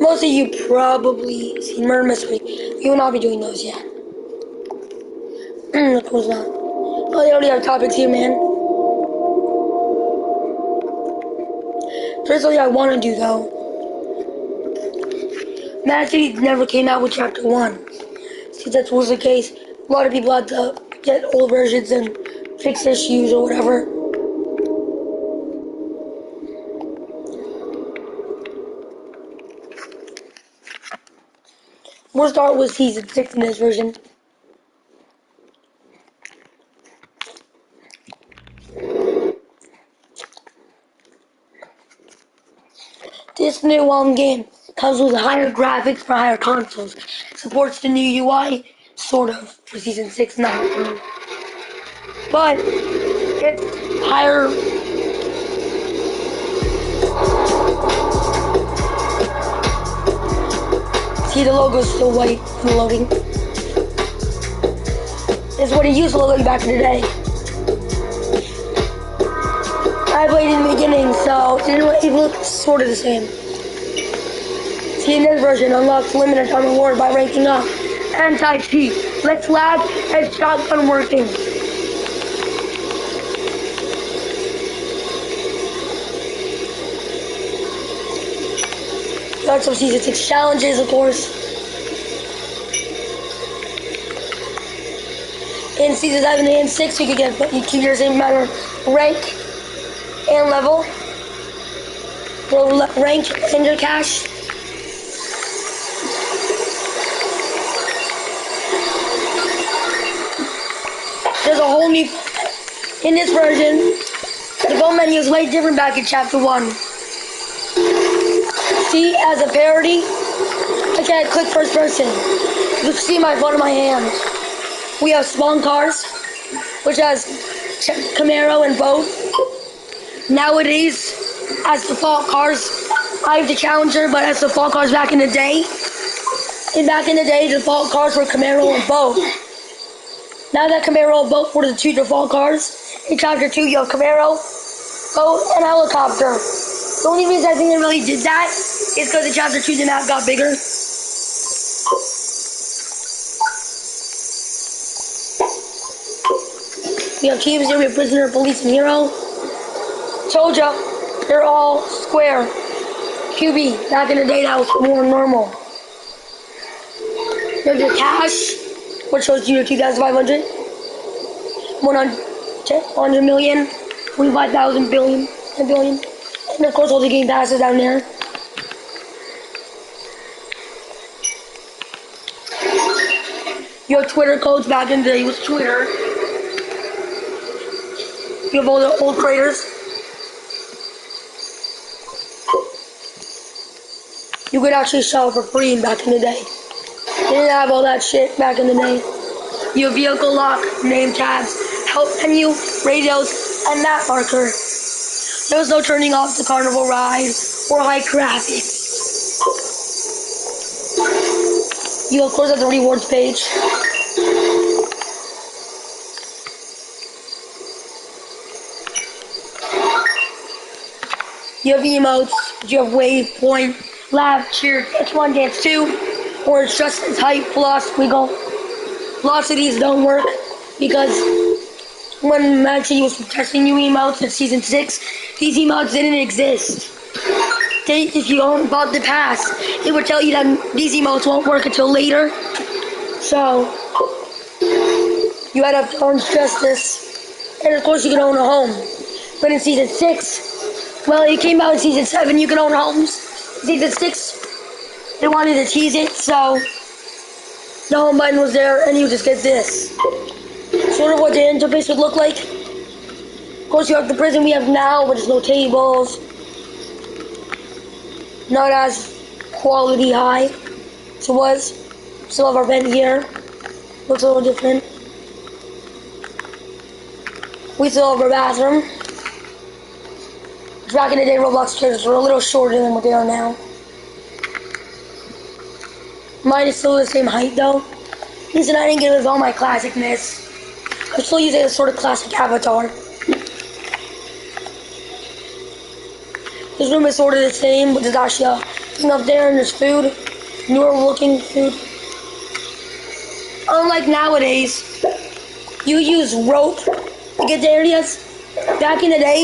Most of you probably seen Murder Mystery. We will not be doing those yet. Of course not. Oh, they already have topics here, man. There's something I want to do, though. Mad City never came out with Chapter 1. See, that was the case. A lot of people had to get old versions and fix issues or whatever. We'll start with Season 6 in this version. This new game comes with higher graphics for higher consoles. Supports the new UI, sort of, for Season 6 now. But it's higher. See, the logo's still white in the loading. It's what it used to look like back in the day. I played in the beginning, so it looks sort of the same. See, in this version, unlocks limited time reward by ranking up. Anti-cheat. Let's lag and shotgun working. Got some Season 6 challenges, of course. In Season 7 and 6, you keep your same amount of rank and level. Rank and your cash. There's a whole new... In this version, the phone menu is way different back in Chapter 1. See, as a parody, I can't click first person. You can see my phone in my hand. We have spawn cars, which has Camaro and both. Nowadays, as default cars, I have the Challenger, but as default cars back in the day, default cars were Camaro and both. Now that Camaro and both were the two default cars, in Chapter 2 you have Camaro, boat, and helicopter. The only reason I think they really did that is because in Chapter 2 the map got bigger. We have teams here, we have prisoner, police, and hero. Told ya, they're all square. QB, back in the day that was more normal. You have your cash, which shows you your 2,500, 100 million, 25,000 billion, a billion. And of course all the game passes down there. You have Twitter codes back in the day with Twitter. You have all the old creators. You could actually sell for free back in the day. They didn't have all that shit back in the day. You have vehicle lock, name tags, help menu, radios, and map marker. There was no turning off the carnival ride or high graphics. You of course have the rewards page. You have emotes, you have wave, point, laugh, cheer, dance 1, dance 2, or it's just type plus wiggle. Velocities don't work because when Mad City was testing new emotes in Season 6, these emotes didn't exist. If you don't bought the pass, it would tell you that these emotes won't work until later. So, you had to Orange Justice, and of course you can own a home. But in Season 6, well, it came out in Season 7, you can own homes. Season 6, they wanted to tease it, so the home button was there, and you just get this. Sort of what the interface would look like. Of course, you have the prison we have now, but there's no tables. Not as quality high as it was. Still have our vent here. Looks a little different. We still have our bathroom. Back in the day, Roblox chairs were a little shorter than what they are now. Mine is still the same height though. Reason I didn't get it with all my classicness. I'm still using a sort of classic avatar. This room is sort of the same, but there's actually a thing up there and there's food. Newer looking food. Unlike nowadays, you use rope to get to areas. Back in the day,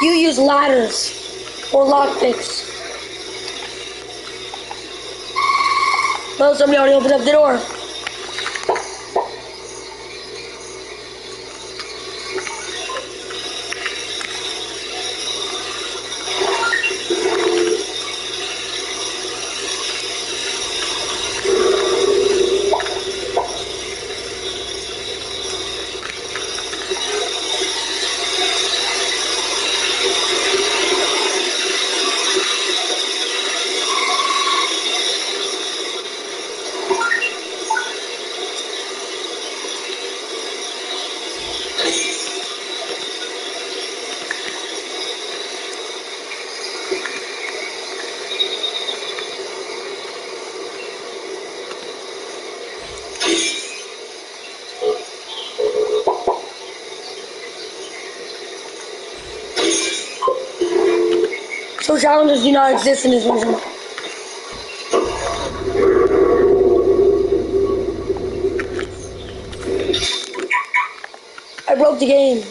you use ladders or lockpicks. Well, somebody already opened up the door. So challenges do not exist in this version. I broke the game.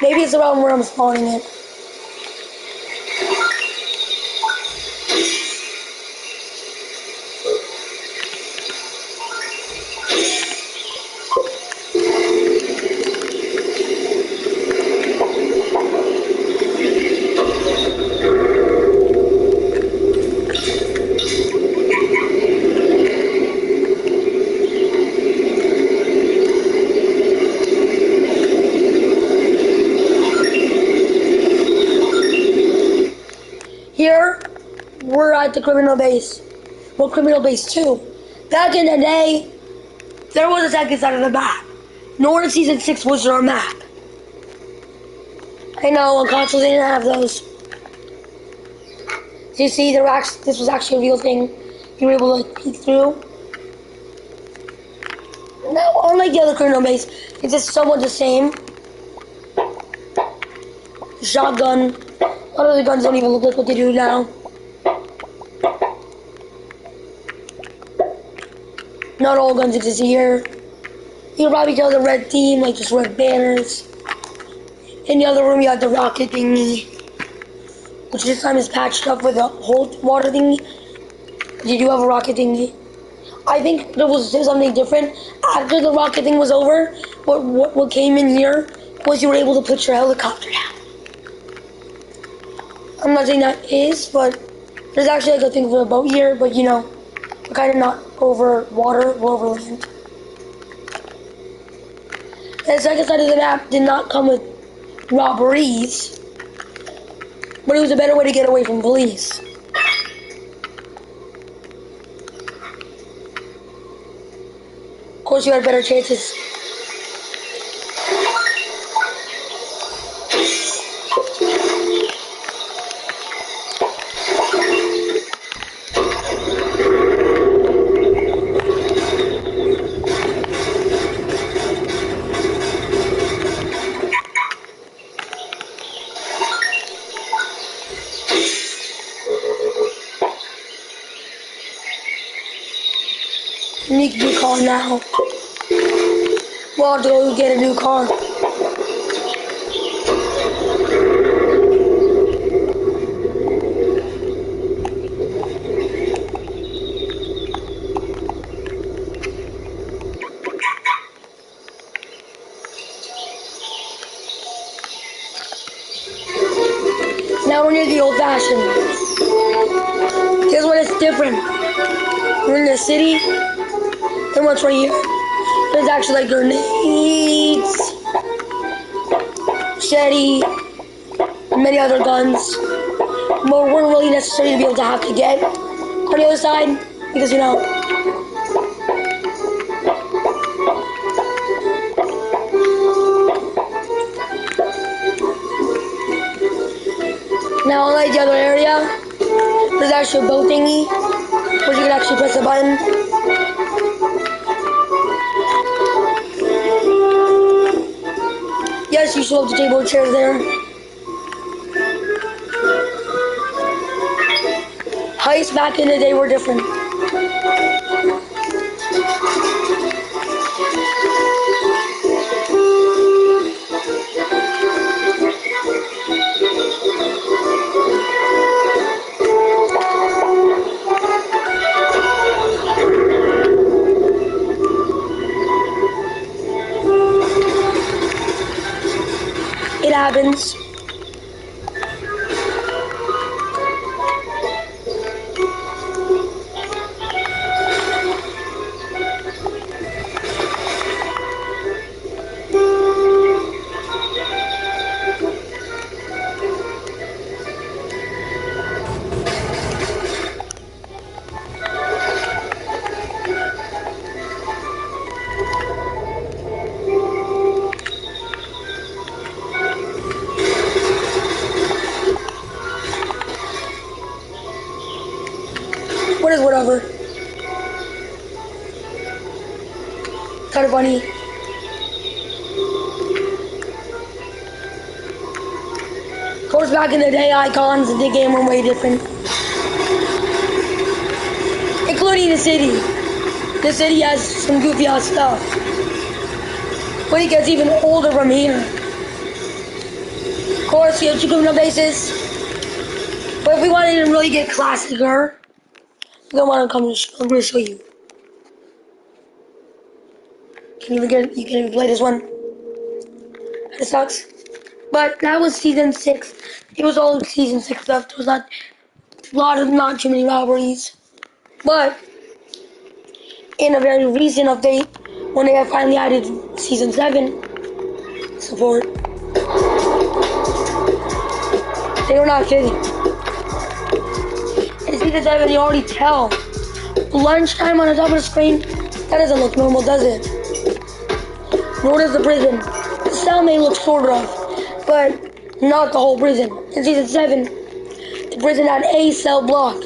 Maybe it's around where I'm spawning it. Here, we're at the criminal base. Well, criminal base 2. Back in the day, there was a second side of the map. Nor in Season 6 was there a map. I know, on consoles they didn't have those. So you see, this was actually a real thing. You were able to peek through. Now, unlike the other criminal base, it's just somewhat the same. The shotgun. A lot of the guns don't even look like what they do now. Not all guns exist here. You can probably tell the red team, like just red banners. In the other room, you have the rocket thingy, which this time is patched up with a whole water thingy. You do have a rocket thingy. I think there was something different after the rocket thing was over. What came in here was you were able to put your helicopter down. I'm not saying that is, but there's actually like a thing for a boat here, but you know, we're kind of not over water, we're over land. And the second side of the map did not come with robberies, but it was a better way to get away from police. Of course, you had better chances. You need a new car now. We'll have to go get a new car. Now we're near the old-fashioned. Here's what it's different. We're in the city. And what's right here? There's actually like grenades, machete, and many other guns. But weren't really necessary to be able to have to get on the other side because you know. Now, unlike the other area, there's actually a boat thingy, where you can actually press a button. Yes, you still have the table and chairs there. Heists back in the day were different. It happens. What is whatever? Kind of funny. Of course, back in the day, icons in the game were way different. Including the city. The city has some goofy ass stuff. But it gets even older from here. Of course, you have two criminal bases. But if we wanted to really get classicer, I'm going to show you. You can even play this one. It sucks. But that was season 6. It was all season 6 stuff. There was not too many robberies. But in a very recent update, when they have finally added season 7 support, they were not kidding. In season 7, you already tell. Lunchtime on the top of the screen, that doesn't look normal, does it? Nor does the prison. The cell may look sort of, but not the whole prison. In season 7, the prison had a cell block.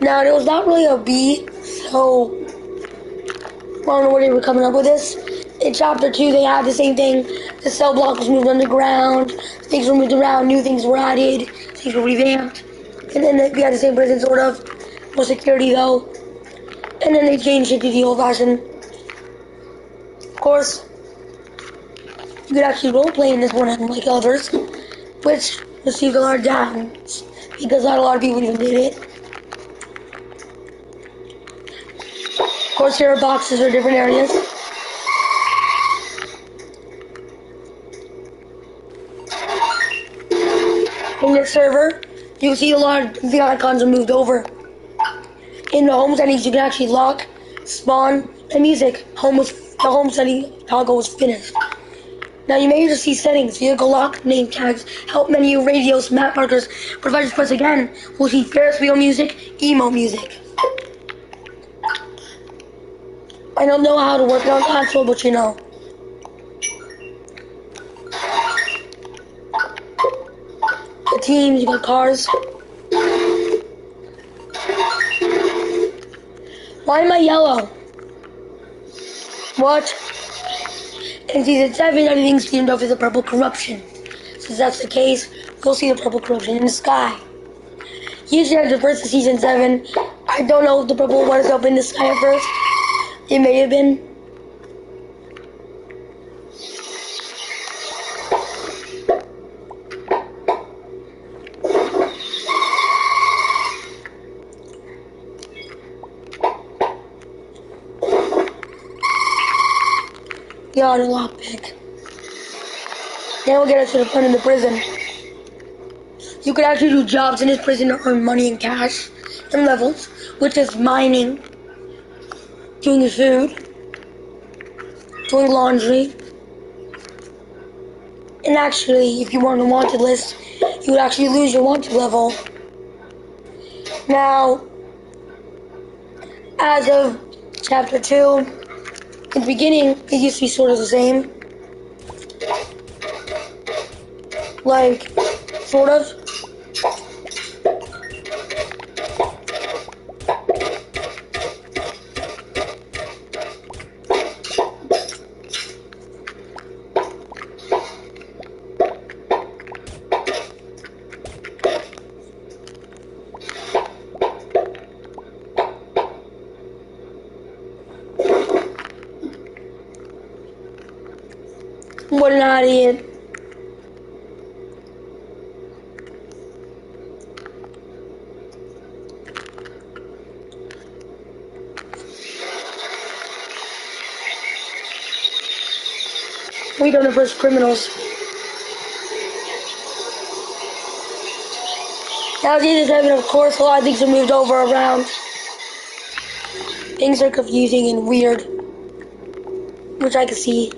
Now, there was not really a B, so I don't know where they were coming up with this. In chapter 2, they had the same thing. The cell block was moved underground, things were moved around, new things were added, things were revamped. And then we had the same prison, sort of. More security, though. And then they changed it to the old-fashioned. Of course, you could actually roleplay in this one, unlike others, which received a lot of downs, because not a lot of people even did it. Of course, here are boxes for different areas. In your server, you can see a lot of the icons are moved over. In the home settings, you can actually lock, spawn, and music. The home setting toggle was finished. Now you may just see settings, vehicle lock, name tags, help menu, radios, map markers. But if I just press again, we'll see Ferris wheel music, emo music. I don't know how to work it on console, but you know. The teams, you got cars. Why am I yellow? What? In season 7, everything's themed up as a purple corruption. Since that's the case, you'll see the purple corruption in the sky. Usually at the first of season 7, I don't know if the purple one is up in the sky at first. It may have been. Yeah, the lockpick. Then we'll get us to the front of the prison. You could actually do jobs in this prison to earn money and cash and levels, which is mining, doing food, doing laundry. And actually, if you were on the wanted list, you would actually lose your wanted level. Now, as of chapter 2, in the beginning, it used to be sort of the same. Like, sort of. not it. We done the first criminals. Now Jesus Heaven, of course, a lot of things are moved over around. Things are confusing and weird, which I can see.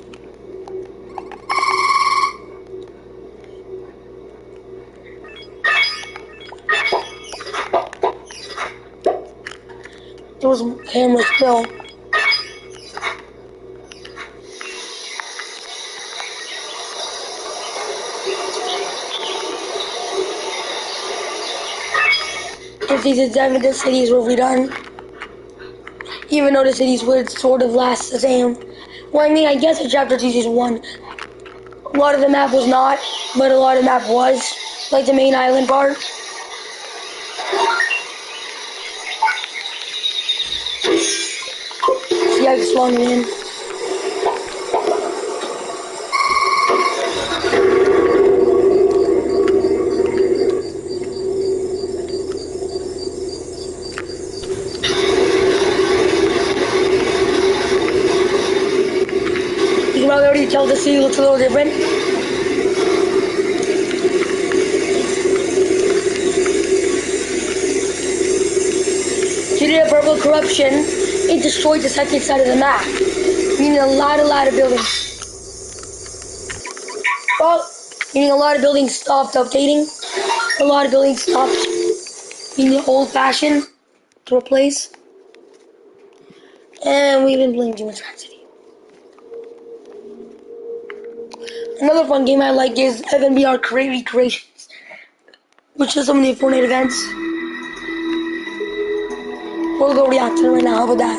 There was cameras still. If these evidence cities were redone, even though the cities would sort of last the same. Well, I mean, I guess in Chapter 2 Season 1, a lot of the map was not, but a lot of the map was, like the main island part. See, I just swung in. You can probably already tell the city looks a little different. Due to the purple corruption, it destroyed the second side of the map, meaning a lot of buildings. Well, meaning a lot of buildings stopped updating. A lot of buildings stopped being old-fashioned to replace. And we've been playing too much Rat City. Another fun game I like is FNBR Recreations, which is some of the Fortnite events. We'll go react to it right now. How about that?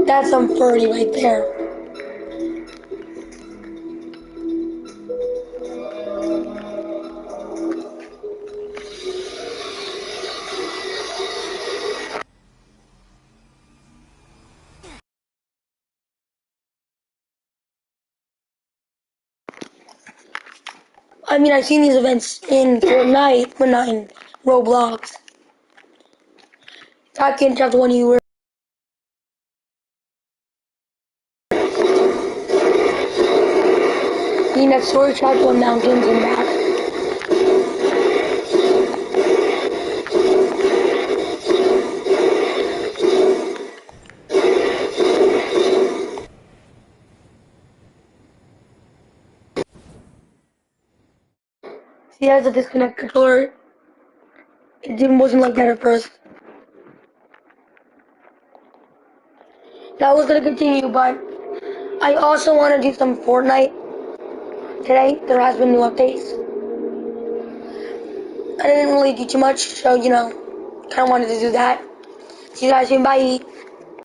That's some furry right there. I mean, I've seen these events in Fortnite, but not in Roblox. Back in Chapter 1, you were being at Story Chapter 1 Mountains and back. See, it has a disconnect controller. Wasn't like that at first. That was gonna continue, but I also want to do some Fortnite today. There has been new updates. I didn't really do too much, so kind of wanted to do that. See you guys soon. Bye.